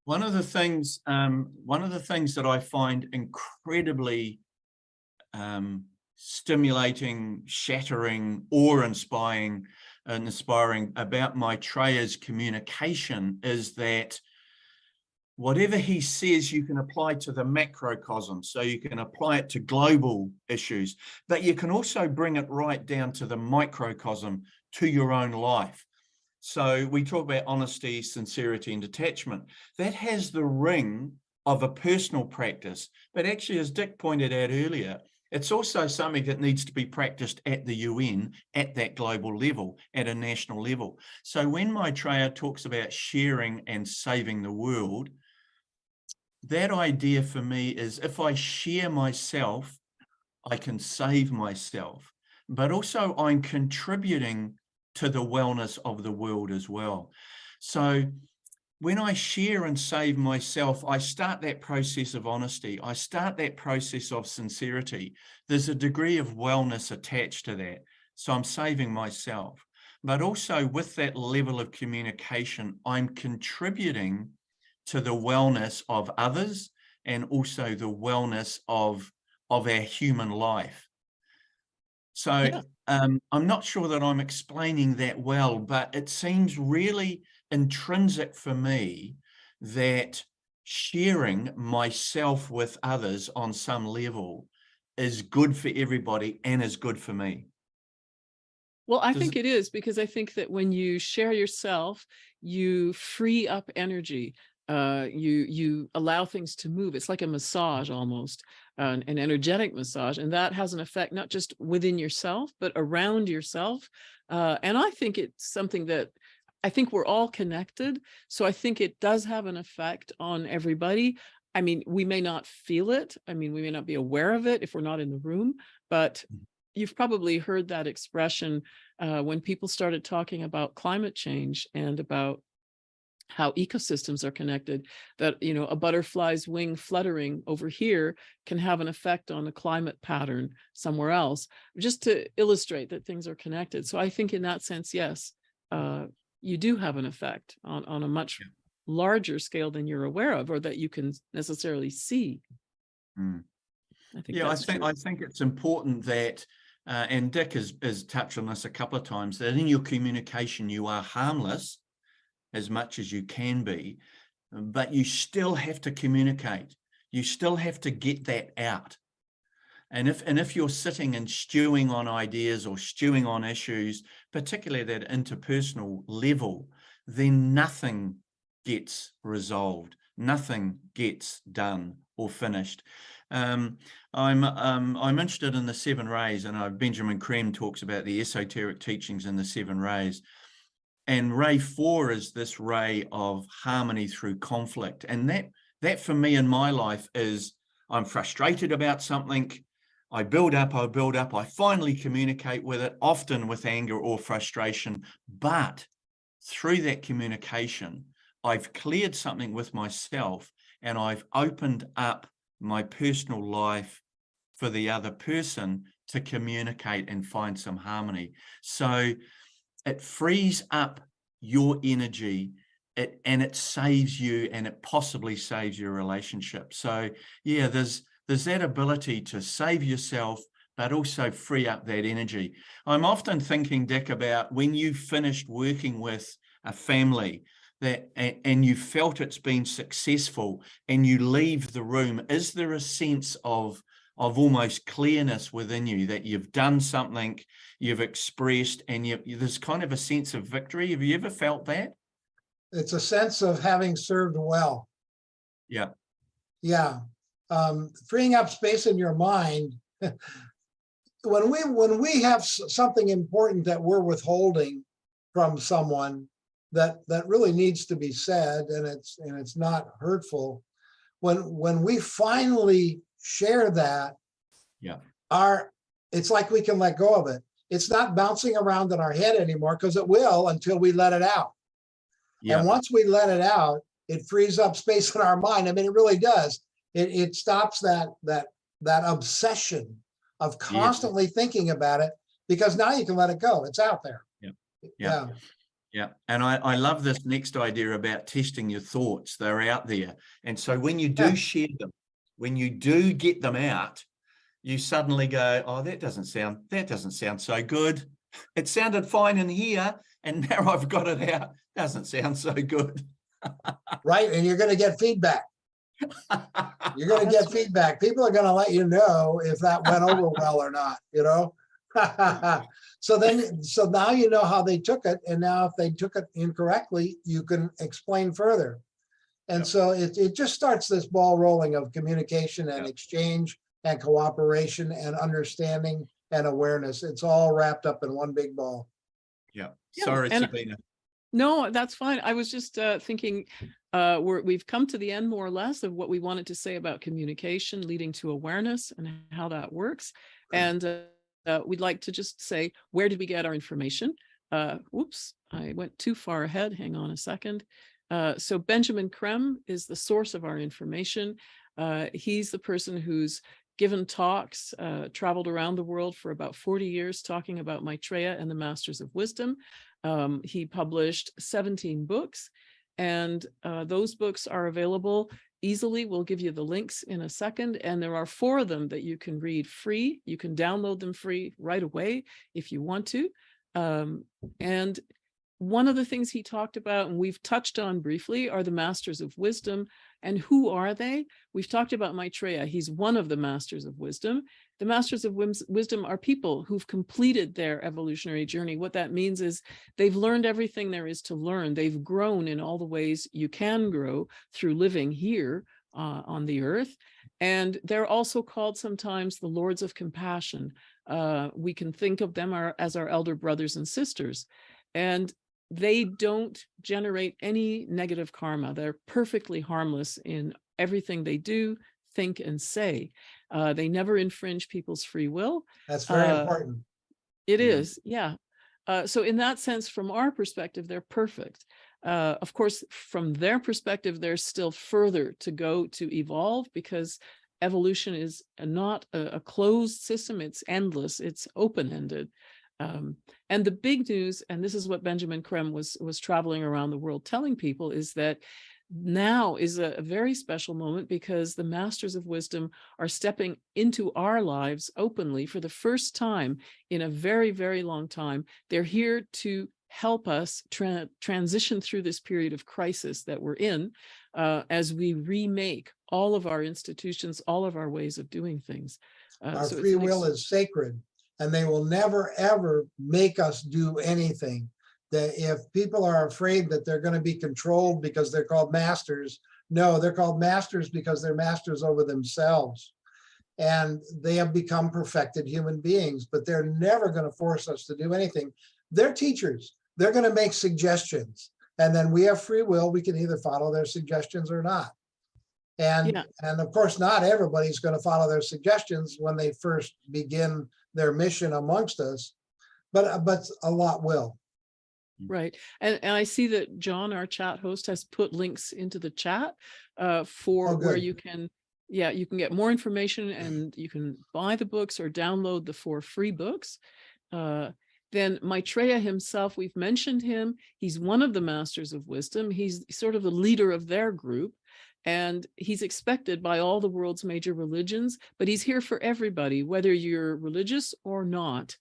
One of the things that I find incredibly stimulating, shattering, awe-inspiring and inspiring about Maitreya's communication is that whatever he says, you can apply to the macrocosm. So you can apply it to global issues, but you can also bring it right down to the microcosm, to your own life. So we talk about honesty, sincerity, and detachment. That has the ring of a personal practice, but actually, as Dick pointed out earlier, it's also something that needs to be practiced at the UN, at that global level, at a national level. So when Maitreya talks about sharing and saving the world, that idea for me is if I share myself, I can save myself, but also I'm contributing to the wellness of the world as well. So when I share and save myself, I start that process of honesty. I start that process of sincerity. There's a degree of wellness attached to that. So I'm saving myself. But also with that level of communication, I'm contributing to the wellness of others and also the wellness of our human life. So I'm not sure that I'm explaining that well, but it seems really intrinsic for me that sharing myself with others on some level is good for everybody and is good for me. Well, I think it is, because I think that when you share yourself, you free up energy. You allow things to move. It's like a massage almost, an energetic massage, and that has an effect not just within yourself, but around yourself. And I think it's something that I think we're all connected. So I think it does have an effect on everybody. I mean, we may not feel it. I mean, we may not be aware of it if we're not in the room, but you've probably heard that expression when people started talking about climate change and about how ecosystems are connected, that, you know, a butterfly's wing fluttering over here can have an effect on the climate pattern somewhere else, just to illustrate that things are connected. So I think in that sense, yes, you do have an effect on a much larger scale than you're aware of or that you can necessarily see. I think it's important that and Dick has touched on this a couple of times, that in your communication, you are harmless as much as you can be, but you still have to communicate. You still have to get that out. And if you're sitting and stewing on ideas or stewing on issues, particularly at that interpersonal level, then nothing gets resolved, nothing gets done or finished. I'm interested in the 7 rays, and Benjamin Creme talks about the esoteric teachings in the 7 rays. And ray 4 is this ray of harmony through conflict. And that for me in my life is, I'm frustrated about something, I build up, I finally communicate with it, often with anger or frustration, but through that communication, I've cleared something with myself and I've opened up my personal life for the other person to communicate and find some harmony. So it frees up your energy, and it saves you, and it possibly saves your relationship. So yeah, there's that ability to save yourself, but also free up that energy. I'm often thinking, Dick, about when you finished working with a family and you felt it's been successful and you leave the room, is there a sense of almost clearness within you that you've done something, you've expressed, and there's kind of a sense of victory? Have you ever felt that? It's a sense of having served well. Yeah. Yeah. Freeing up space in your mind. When we have something important that we're withholding from someone that really needs to be said, and it's not hurtful, when we finally share that, yeah, it's like we can let go of it. It's not bouncing around in our head anymore, because it will until we let it out. Yeah. And once we let it out, it frees up space in our mind. I mean, it really does. It stops that obsession of constantly thinking about it, because now you can let it go. It's out there. Yeah. And I love this next idea about testing your thoughts. They're out there. And so when you do share them, when you do get them out, you suddenly go, oh, that doesn't sound so good. It sounded fine in here, and now I've got it out. Doesn't sound so good. Right. And you're going to get feedback. You're going to get feedback. People are going to let you know if that went over well or not, you know? So now you know how they took it. And now if they took it incorrectly, you can explain further. And so it just starts this ball rolling of communication and exchange and cooperation and understanding and awareness. It's all wrapped up in one big ball. Yeah. Sorry, Sabina. No, that's fine. I was just thinking we've come to the end more or less of what we wanted to say about communication leading to awareness and how that works. And we'd like to just say, where did we get our information? Whoops, I went too far ahead. Hang on a second. So Benjamin Creme is the source of our information. He's the person who's given talks, traveled around the world for about 40 years talking about Maitreya and the Masters of Wisdom. He published 17 books, and those books are available easily. We'll give you the links in a second, and there are 4 of them that you can read free. You can download them free right away if you want to. And one of the things he talked about, and we've touched on briefly, are the Masters of Wisdom. And who are they? We've talked about Maitreya. He's one of the Masters of Wisdom. The Masters of Wisdom are people who've completed their evolutionary journey. What that means is they've learned everything there is to learn. They've grown in all the ways you can grow through living here on the earth. And they're also called sometimes the Lords of Compassion. We can think of them as our elder brothers and sisters. And they don't generate any negative karma. They're perfectly harmless in everything they do, think, and say. They never infringe people's free will. That's very important. It is, yeah. So in that sense, from our perspective, they're perfect. Of course, from their perspective, there's still further to go to evolve, because evolution is not a closed system. It's endless. It's open-ended. And the big news, and this is what Benjamin Creme was traveling around the world telling people, is that now is a very special moment because the Masters of Wisdom are stepping into our lives openly for the first time in a very, very long time. They're here to help us transition through this period of crisis that we're in as we remake all of our institutions, all of our ways of doing things. Our free will is sacred, and they will never, ever make us do anything. That if people are afraid that they're going to be controlled because they're called masters, no, they're called masters because they're masters over themselves. And they have become perfected human beings, but they're never going to force us to do anything. They're teachers. They're going to make suggestions. And then we have free will. We can either follow their suggestions or not. And of course, not everybody's going to follow their suggestions when they first begin their mission amongst us, but a lot will. Right. And I see that John, our chat host, has put links into the chat for where you can, you can get more information and you can buy the books or download the 4 free books. Then Maitreya himself, we've mentioned him. He's one of the Masters of Wisdom. He's sort of the leader of their group. And he's expected by all the world's major religions, but he's here for everybody, whether you're religious or not.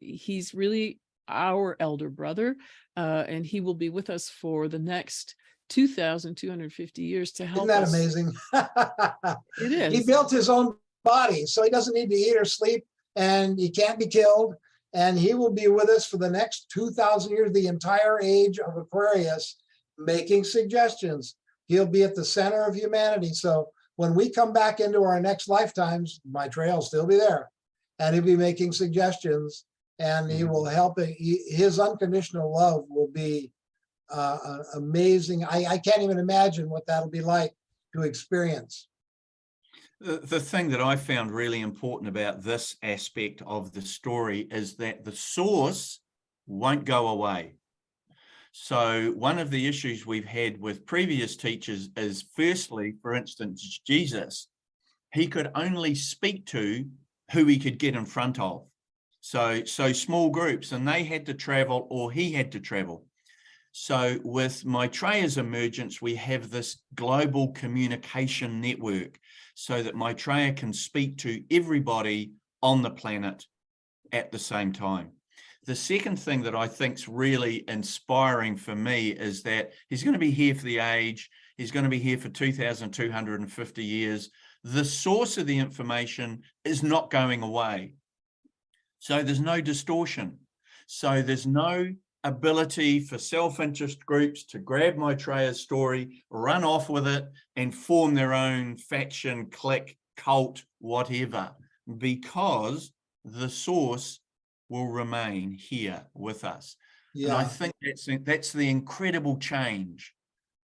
He's really our elder brother, and he will be with us for the next 2,250 years to help us. Isn't that amazing? It is. He built his own body, so he doesn't need to eat or sleep, and he can't be killed. And he will be with us for the next 2,000 years, the entire age of Aquarius, making suggestions. He'll be at the center of humanity. So when we come back into our next lifetimes, Maitreya will still be there, and he'll be making suggestions. And he will help. His unconditional love will be amazing. I can't even imagine what that'll be like to experience. The thing that I found really important about this aspect of the story is that the source won't go away. So one of the issues we've had with previous teachers is, firstly, for instance, Jesus, he could only speak to who he could get in front of. So small groups, and they had to travel, or he had to travel. So with Maitreya's emergence, we have this global communication network so that Maitreya can speak to everybody on the planet at the same time. The second thing that I think is really inspiring for me is that he's going to be here for the age. He's going to be here for 2,250 years. The source of the information is not going away. So there's no distortion. So there's no ability for self-interest groups to grab Maitreya's story, run off with it, and form their own faction, clique, cult, whatever, because the source will remain here with us. Yeah. And I think that's the incredible change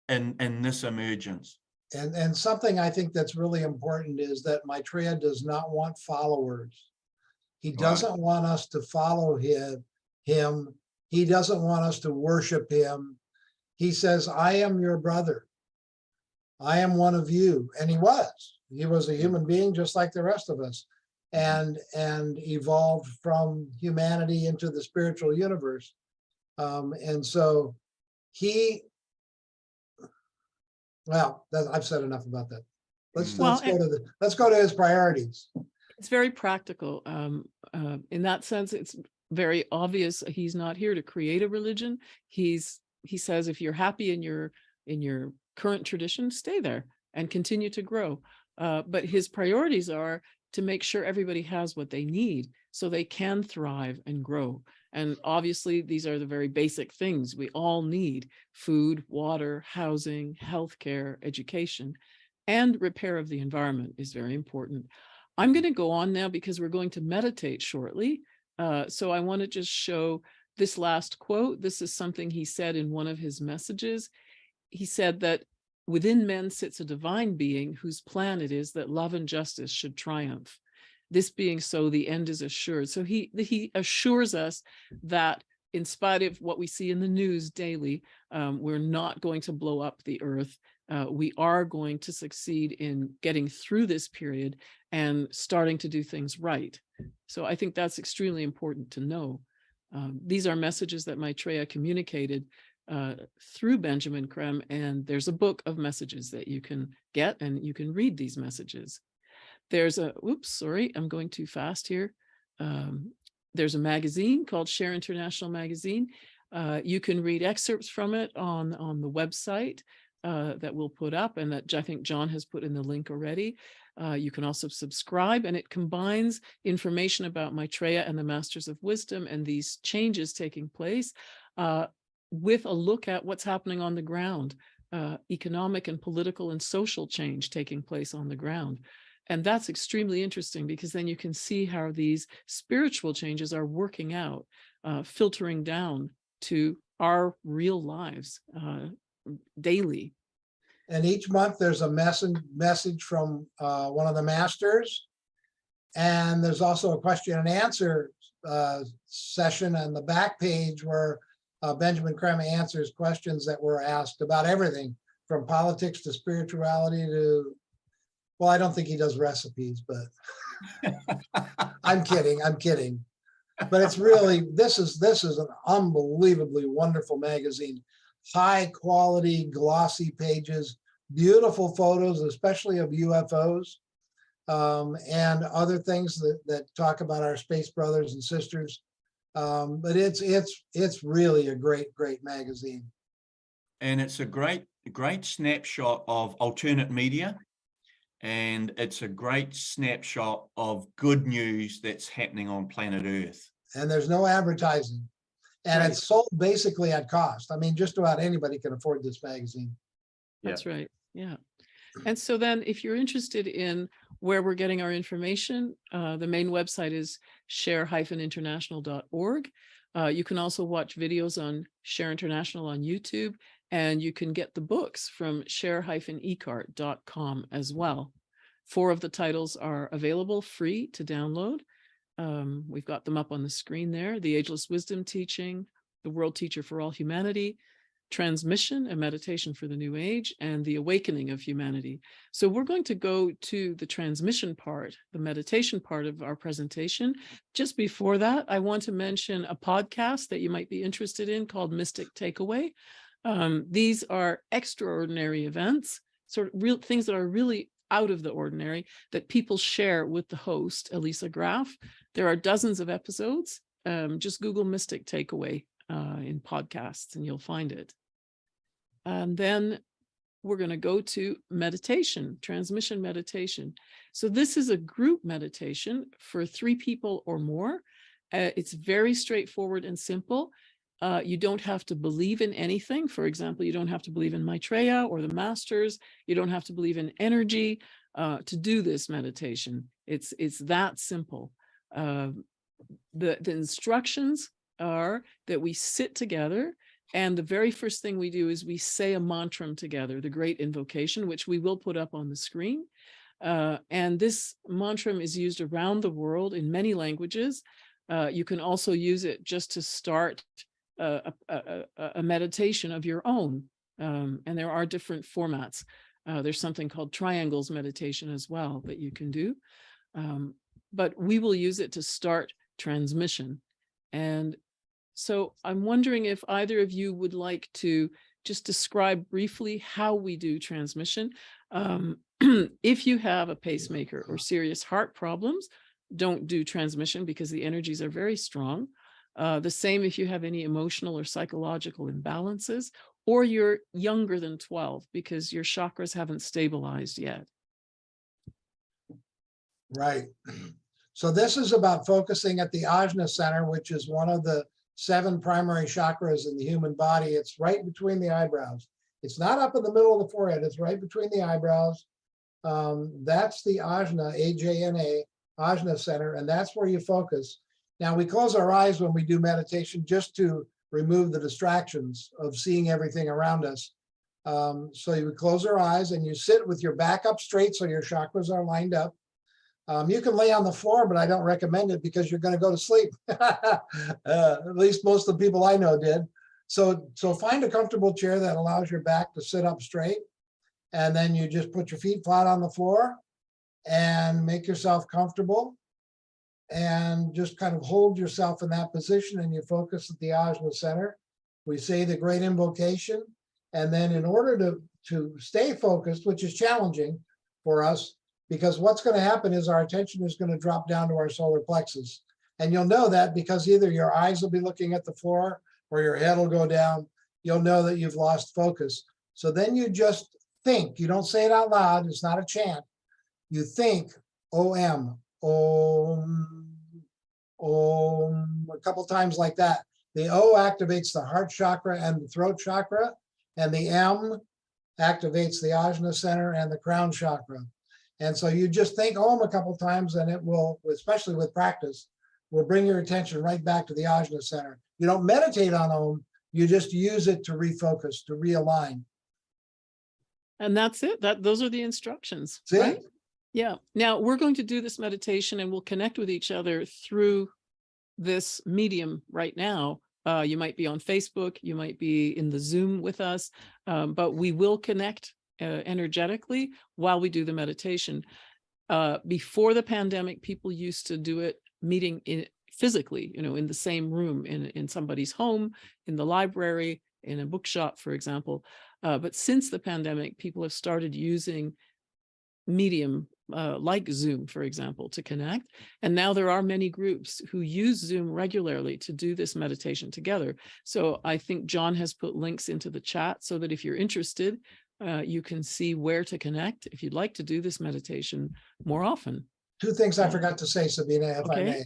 in this emergence. And something I think that's really important is that Maitreya does not want followers. He doesn't want us to follow him. He doesn't want us to worship him. He says, I am your brother. I am one of you. And he was a human being just like the rest of us, and evolved from humanity into the spiritual universe. And so I've said enough about that. Let's go to his priorities. It's very practical. In that sense, it's very obvious he's not here to create a religion. He says, if you're happy in your current tradition, stay there and continue to grow. But his priorities are to make sure everybody has what they need so they can thrive and grow. And obviously, these are the very basic things we all need: food, water, housing, healthcare, education, and repair of the environment is very important. I'm going to go on now because we're going to meditate shortly. So I want to just show this last quote. This is something he said in one of his messages. He said that within men sits a divine being whose plan it is that love and justice should triumph. This being so, the end is assured. So he assures us that in spite of what we see in the news daily, we're not going to blow up the earth. We are going to succeed in getting through this period and starting to do things right. So I think that's extremely important to know. These are messages that Maitreya communicated through Benjamin Creme, and there's a book of messages that you can get, and you can read these messages. There's a, oops, sorry, I'm going too fast here. There's a magazine called Share International Magazine. You can read excerpts from it on the website that we'll put up, and that I think John has put in the link already. You can also subscribe, and it combines information about Maitreya and the Masters of Wisdom and these changes taking place with a look at what's happening on the ground, economic and political and social change taking place on the ground. And that's extremely interesting, because then you can see how these spiritual changes are working out, filtering down to our real lives daily. And each month there's a message from one of the masters. And there's also a question and answer session on the back page where Benjamin Creme answers questions that were asked about everything from politics to spirituality to, well, I don't think he does recipes, but I'm kidding. But it's really, this is an unbelievably wonderful magazine. High quality, glossy pages, beautiful photos, especially of UFOs, and other things that talk about our space brothers and sisters. But it's really a great magazine. And it's a great snapshot of alternate media. And it's a great snapshot of good news that's happening on planet Earth. And there's no advertising. And it's sold basically at cost. I mean, just about anybody can afford this magazine. That's right. Yeah. And so then if you're interested in where we're getting our information, the main website is share-international.org. You can also watch videos on Share International on YouTube, and you can get the books from share-ecart.com as well. 4 of the titles are available free to download. We've got them up on the screen there. The Ageless Wisdom Teaching, The World Teacher for All Humanity, Transmission, a Meditation for the New Age, and The Awakening of Humanity. So we're going to go to the transmission part, the meditation part of our presentation. Just before that, I want to mention a podcast that you might be interested in called Mystic Takeaway. These are extraordinary events, sort of real things that are really out of the ordinary that people share with the host, Elisa Graf. There are dozens of episodes. Just Google Mystic Takeaway in podcasts and you'll find it. And then we're going to go to meditation, transmission meditation. So this is a group meditation for 3 people or more. It's very straightforward and simple. You don't have to believe in anything. For example, you don't have to believe in Maitreya or the masters. You don't have to believe in energy to do this meditation. It's that simple. The instructions are that we sit together, and the very first thing we do is we say a mantra together, the great invocation, which we will put up on the screen. And this mantra is used around the world in many languages. You can also use it just to start a meditation of your own. And there are different formats. There's something called triangles meditation as well that you can do. But we will use it to start transmission. And so I'm wondering if either of you would like to just describe briefly how we do transmission. If you have a pacemaker or serious heart problems, don't do transmission because the energies are very strong. The same if you have any emotional or psychological imbalances, or you're younger than 12 because your chakras haven't stabilized yet. Right. So this is about focusing at the Ajna center, which is one of the 7 primary chakras in the human body. It's right between the eyebrows. It's not up in the middle of the forehead. It's right between the eyebrows. That's the Ajna, A-J-N-A, Ajna center, and that's where you focus. Now, we close our eyes when we do meditation just to remove the distractions of seeing everything around us. So you would close our eyes and you sit with your back up straight so your chakras are lined up. You can lay on the floor, but I don't recommend it because you're going to go to sleep. At least most of the people I know did. So find a comfortable chair that allows your back to sit up straight. And then you just put your feet flat on the floor and make yourself comfortable. And just kind of hold yourself in that position, and you focus at the Ajna center. we say the great invocation, and then in order to stay focused, which is challenging for us, because what's going to happen is our attention is going to drop down to our solar plexus. And you'll know that because either your eyes will be looking at the floor or your head will go down. You'll know that you've lost focus. So then you just think, you don't say it out loud, it's not a chant. You think, OM, Om, Om, a couple times like that. The O activates the heart chakra and the throat chakra, and the M activates the ajna center and the crown chakra. And so you just think Om a couple times, and it will, especially with practice, will bring your attention right back to the ajna center. You don't meditate on Om, you just use it to refocus, to realign. And that's it. Those are the instructions. See? Right? Yeah. Now we're going to do this meditation and we'll connect with each other through this medium right now. You might be on Facebook, you might be in the Zoom with us, but we will connect energetically while we do the meditation. Before the pandemic, people used to do it meeting physically, in the same room, in somebody's home, in the library, in a bookshop, for example. But since the pandemic, people have started using medium like Zoom, for example, to connect. And now there are many groups who use Zoom regularly to do this meditation together. So I think John has put links into the chat so that if you're interested, you can see where to connect if you'd like to do this meditation more often. Two things I forgot to say, Sabina, if I may.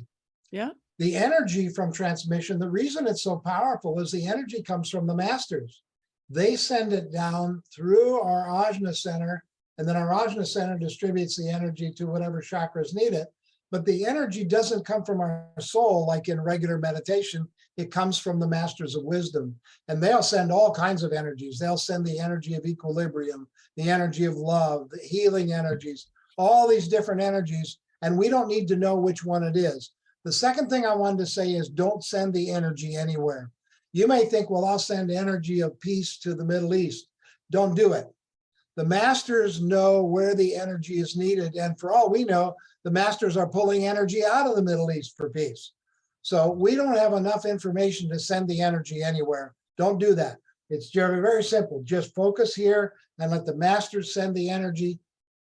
Yeah. The energy from transmission, the reason it's so powerful is the energy comes from the masters. They send it down through our ajna center, and then our ajna center distributes the energy to whatever chakras need it. But the energy doesn't come from our soul like in regular meditation. It comes from the masters of wisdom. And they'll send all kinds of energies. They'll send the energy of equilibrium, the energy of love, the healing energies, all these different energies. And we don't need to know which one it is. The second thing I wanted to say is don't send the energy anywhere. You may think, well, I'll send energy of peace to the Middle East. Don't do it. The masters know where the energy is needed. And for all we know, the masters are pulling energy out of the Middle East for peace. So we don't have enough information to send the energy anywhere. Don't do that. It's very, very simple. Just focus here and let the masters send the energy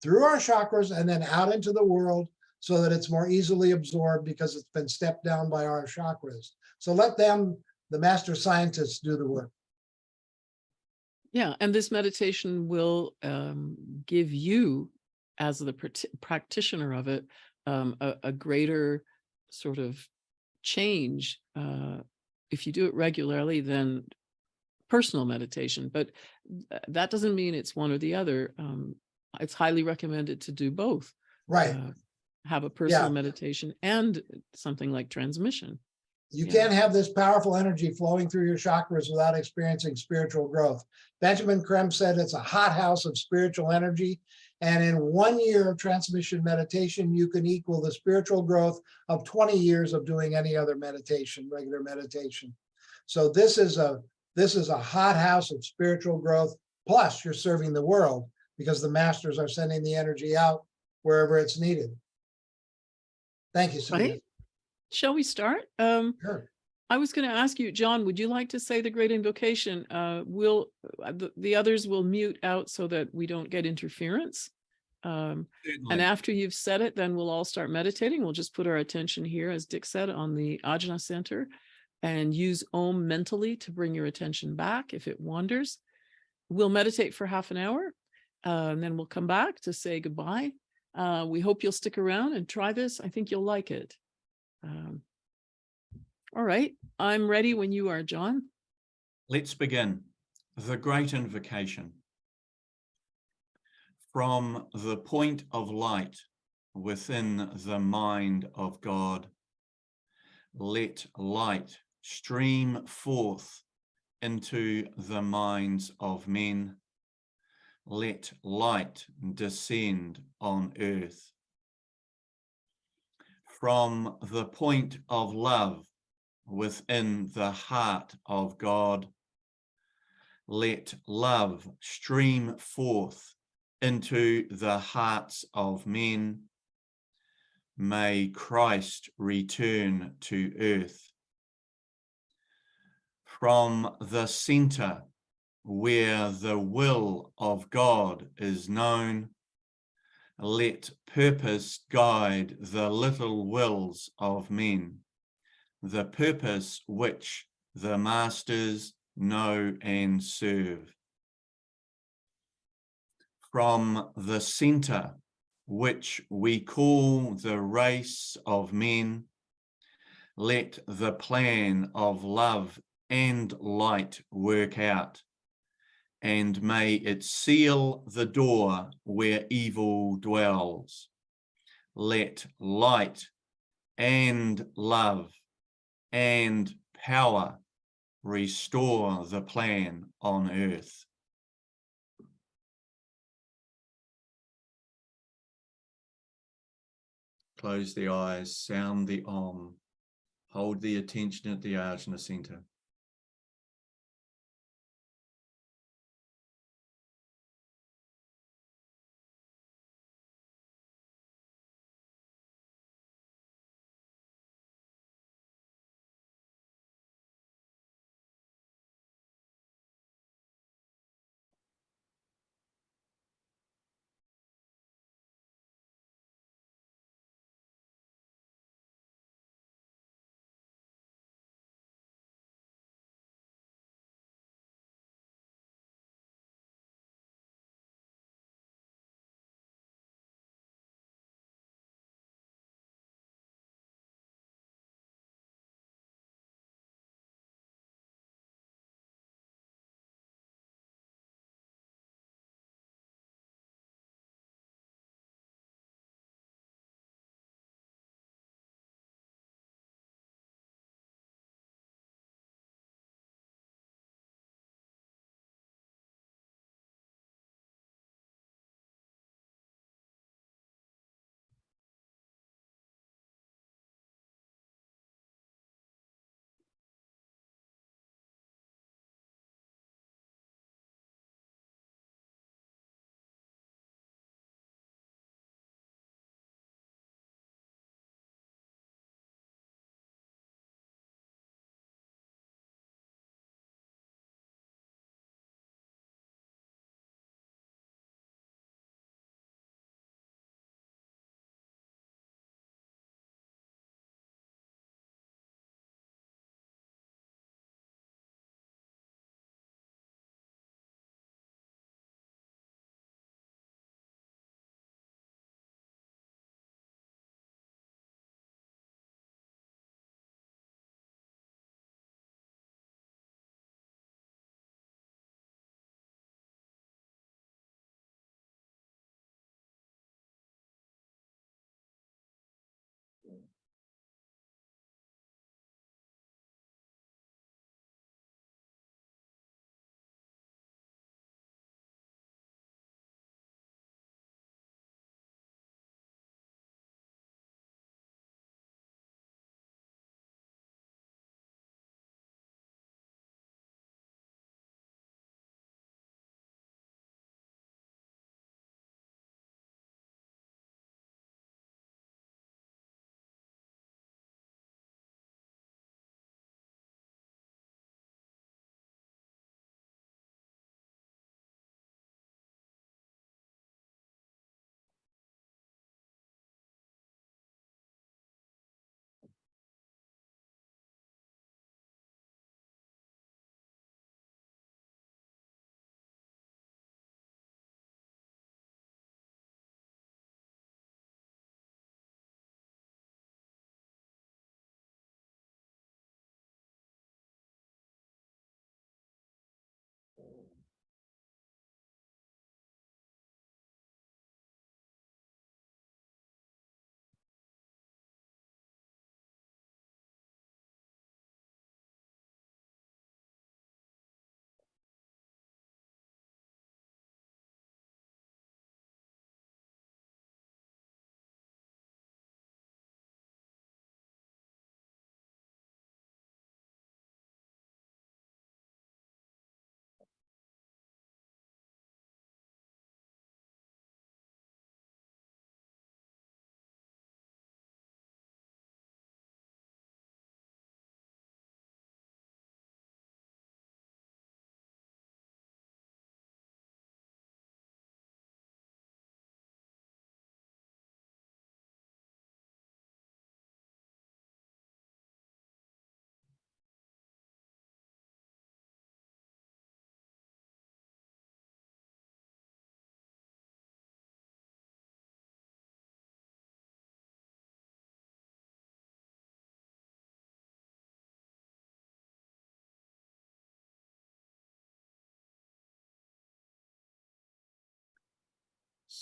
through our chakras and then out into the world so that it's more easily absorbed because it's been stepped down by our chakras. So let them, the master scientists, do the work. Yeah, and this meditation will give you, as the practitioner of it, a greater sort of change if you do it regularly than personal meditation. But that doesn't mean it's one or the other. It's highly recommended to do both. Right. Have a personal meditation and something like transmission. You can't have this powerful energy flowing through your chakras without experiencing spiritual growth. Benjamin Krem said it's a hothouse of spiritual energy. And in 1 year of transmission meditation, you can equal the spiritual growth of 20 years of doing any other meditation, regular meditation. So this is a hothouse of spiritual growth. Plus, you're serving the world because the masters are sending the energy out wherever it's needed. Thank you, Sabina. Right? Shall we start? Sure. I was going to ask you, John, would you like to say the great invocation? The others will mute out so that we don't get interference. And after you've said it, then we'll all start meditating. We'll just put our attention here, as Dick said, on the ajna center and use Om mentally to bring your attention back if it wanders. We'll meditate for half an hour and then we'll come back to say goodbye. We hope you'll stick around and try this. I think you'll like it. All right, I'm ready when you are, John. Let's begin. The great invocation. From the point of light within the mind of God, let light stream forth into the minds of men. Let light descend on earth. From the point of love within the heart of God, let love stream forth into the hearts of men. May Christ return to earth. From the center where the will of God is known, let purpose guide the little wills of men, the purpose which the masters know and serve. From the center which we call the race of men, let the plan of love and light work out, and may it seal the door where evil dwells. Let light and love and power restore the plan on earth. Close the eyes, sound the Om, hold the attention at the Ajna center.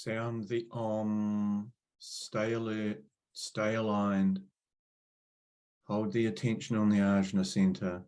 Sound the Om. Stay alert. Stay aligned. Hold the attention on the Ajna center.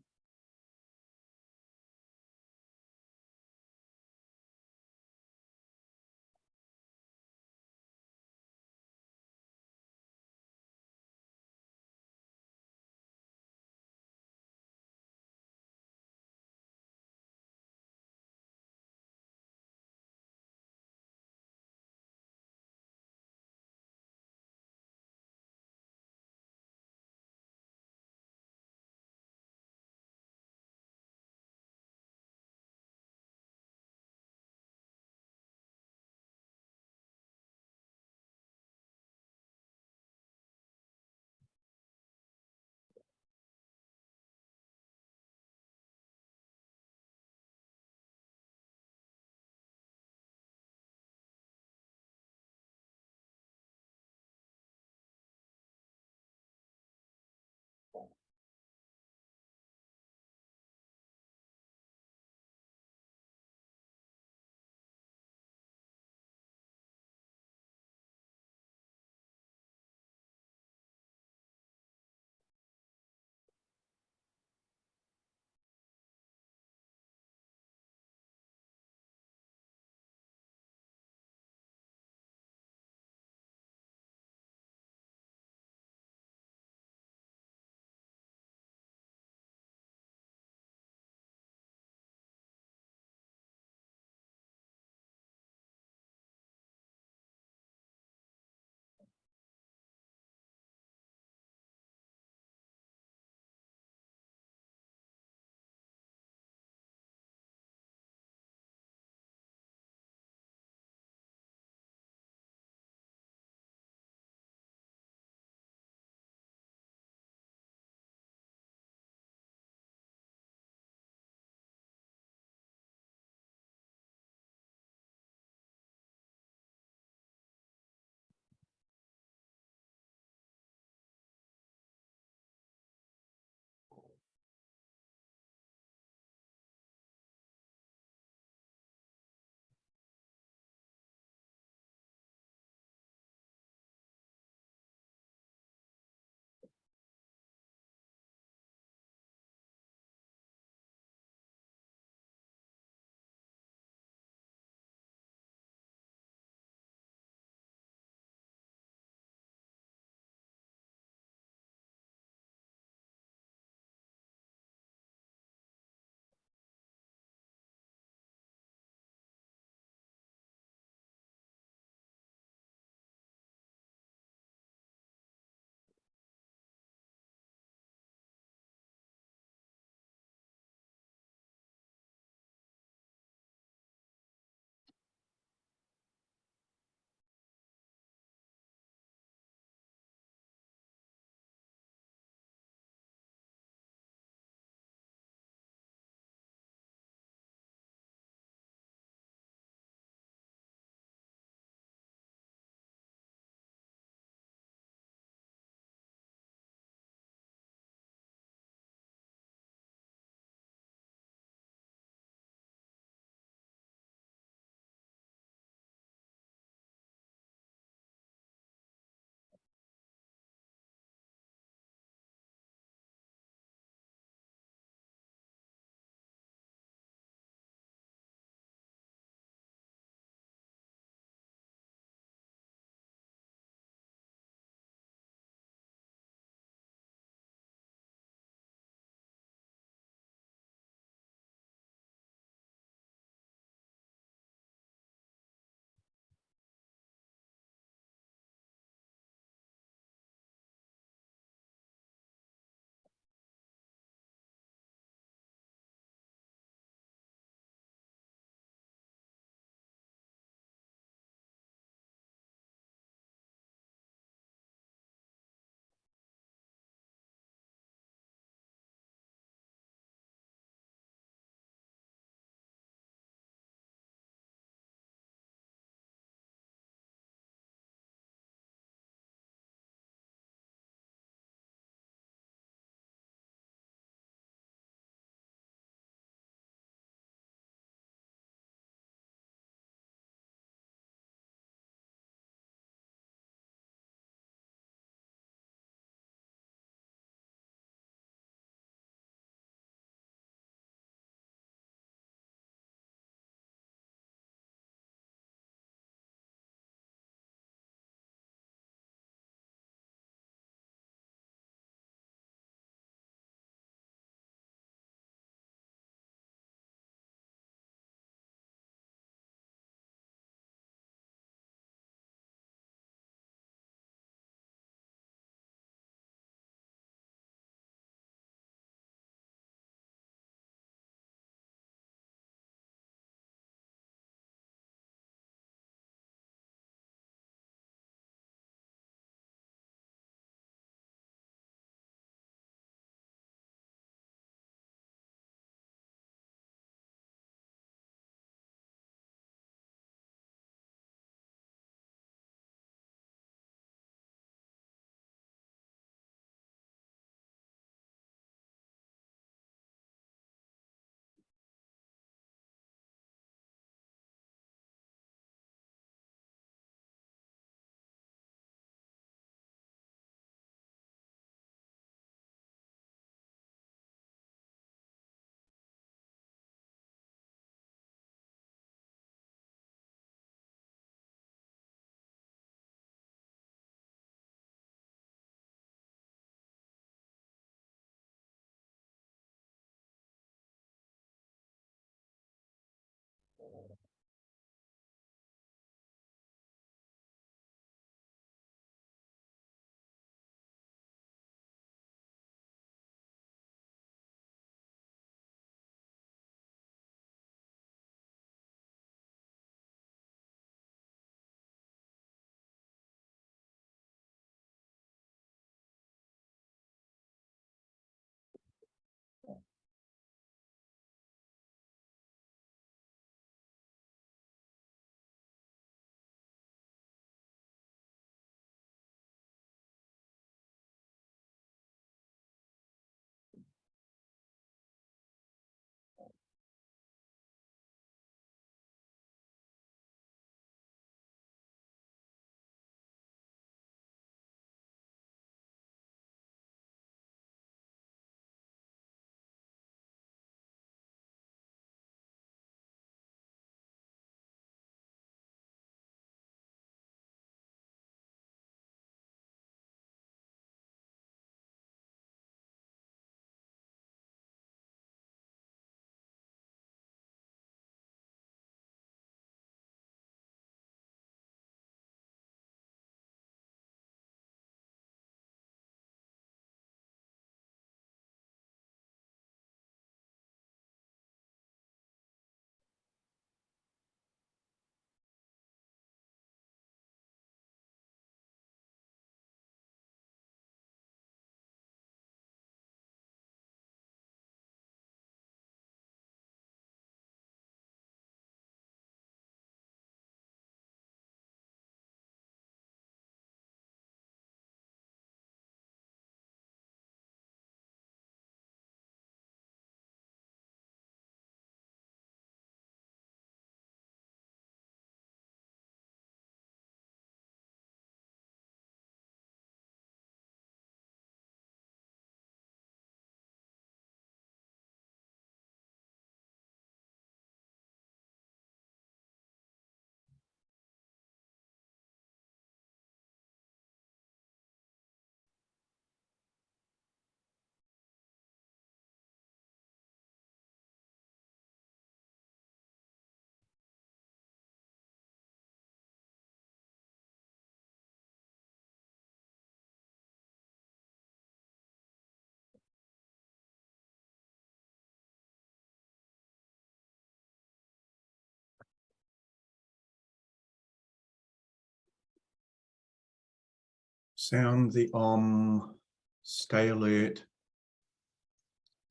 Sound the Om. Stay alert.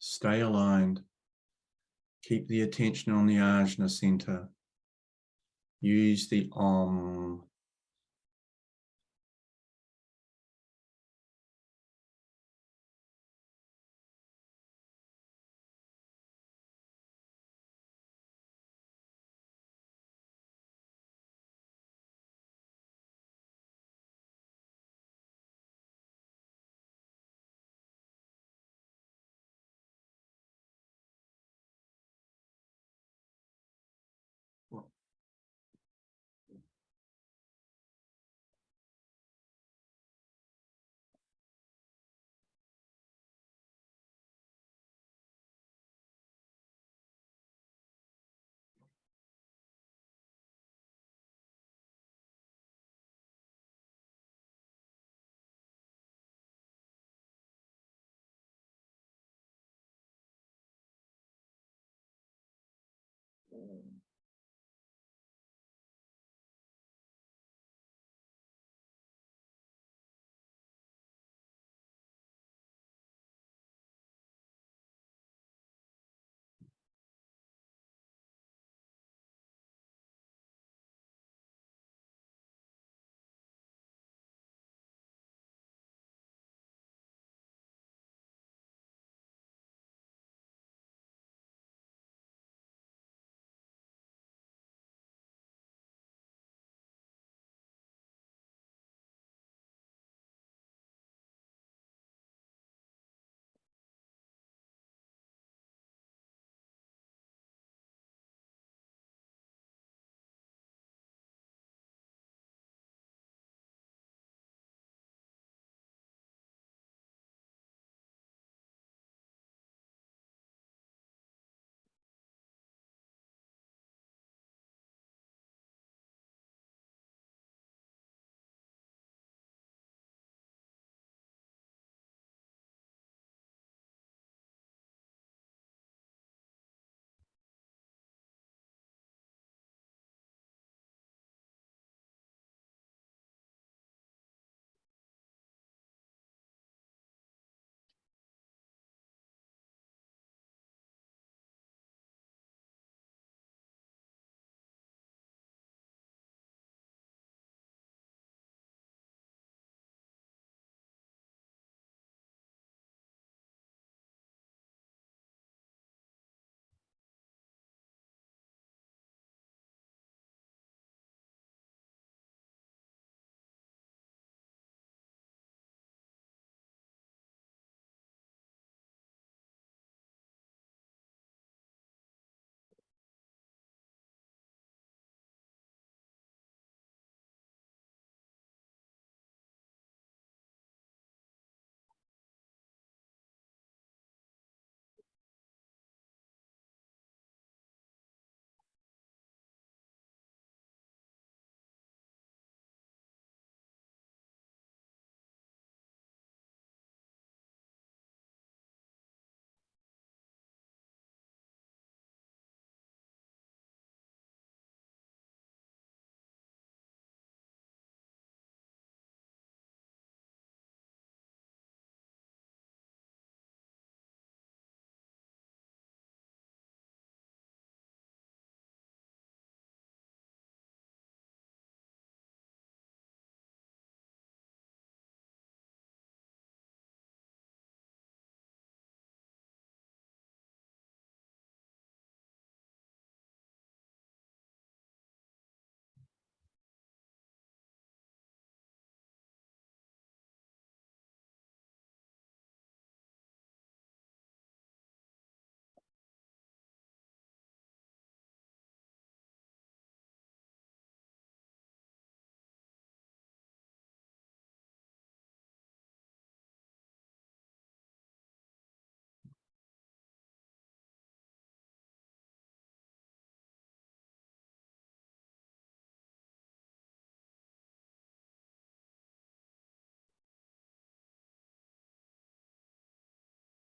Stay aligned. Keep the attention on the Ajna center. Use the Om.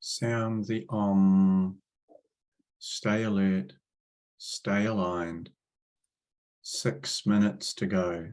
Sound the Om. Stay alert. Stay aligned. 6 minutes to go.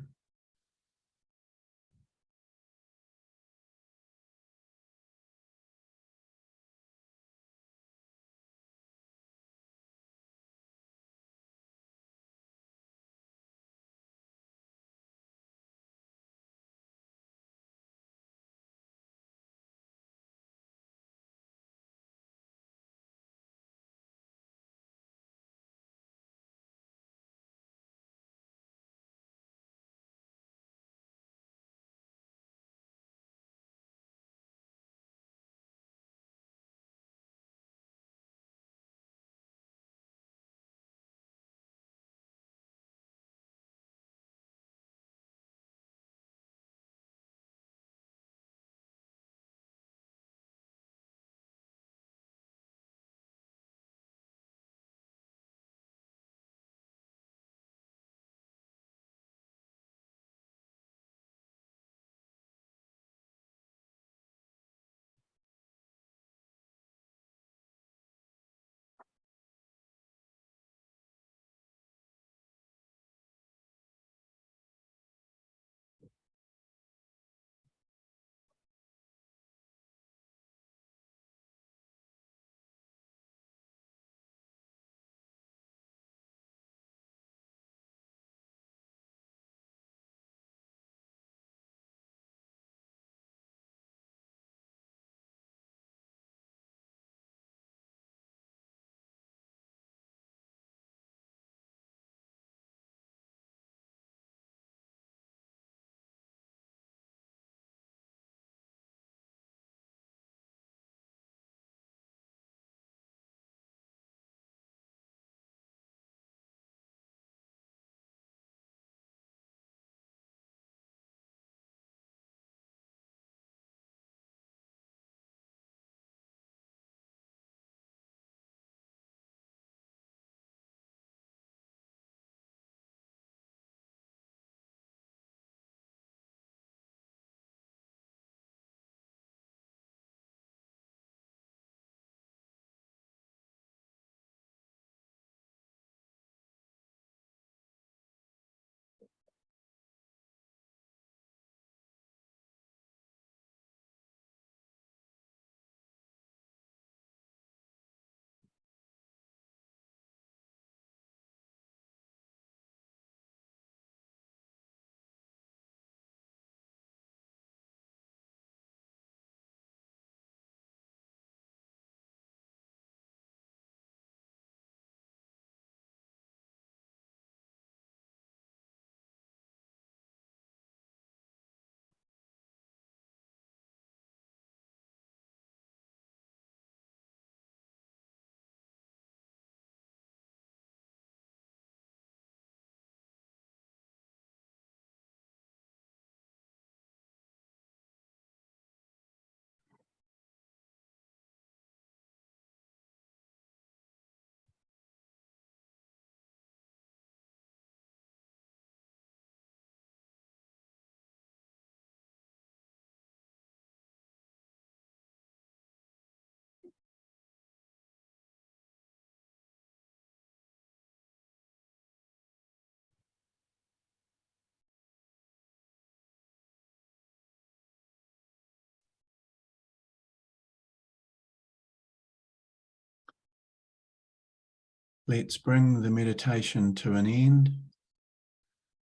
Let's bring the meditation to an end.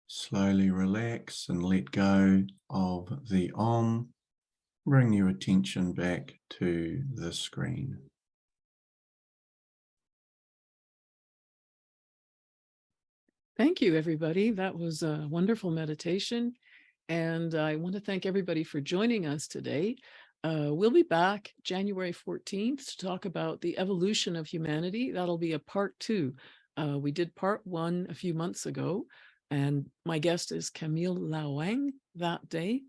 Slowly relax and let go of the Om. Bring your attention back to the screen. Thank you, everybody. That was a wonderful meditation. And I want to thank everybody for joining us today. We'll be back January 14th to talk about the evolution of humanity. That'll be a part 2. We did part 1 a few months ago, and my guest is Camille Lawang that day.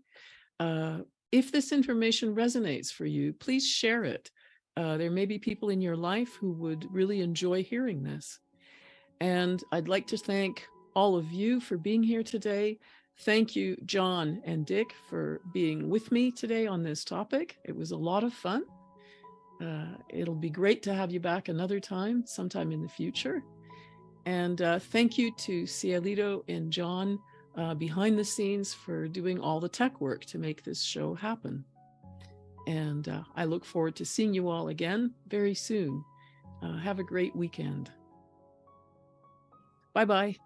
If this information resonates for you, please share it. There may be people in your life who would really enjoy hearing this. And I'd like to thank all of you for being here today. Thank you, John and Dick, for being with me today on this topic. It was a lot of fun. It'll be great to have you back another time, sometime in the future. And thank you to Cielito and John behind the scenes for doing all the tech work to make this show happen. And I look forward to seeing you all again very soon. Have a great weekend. Bye-bye.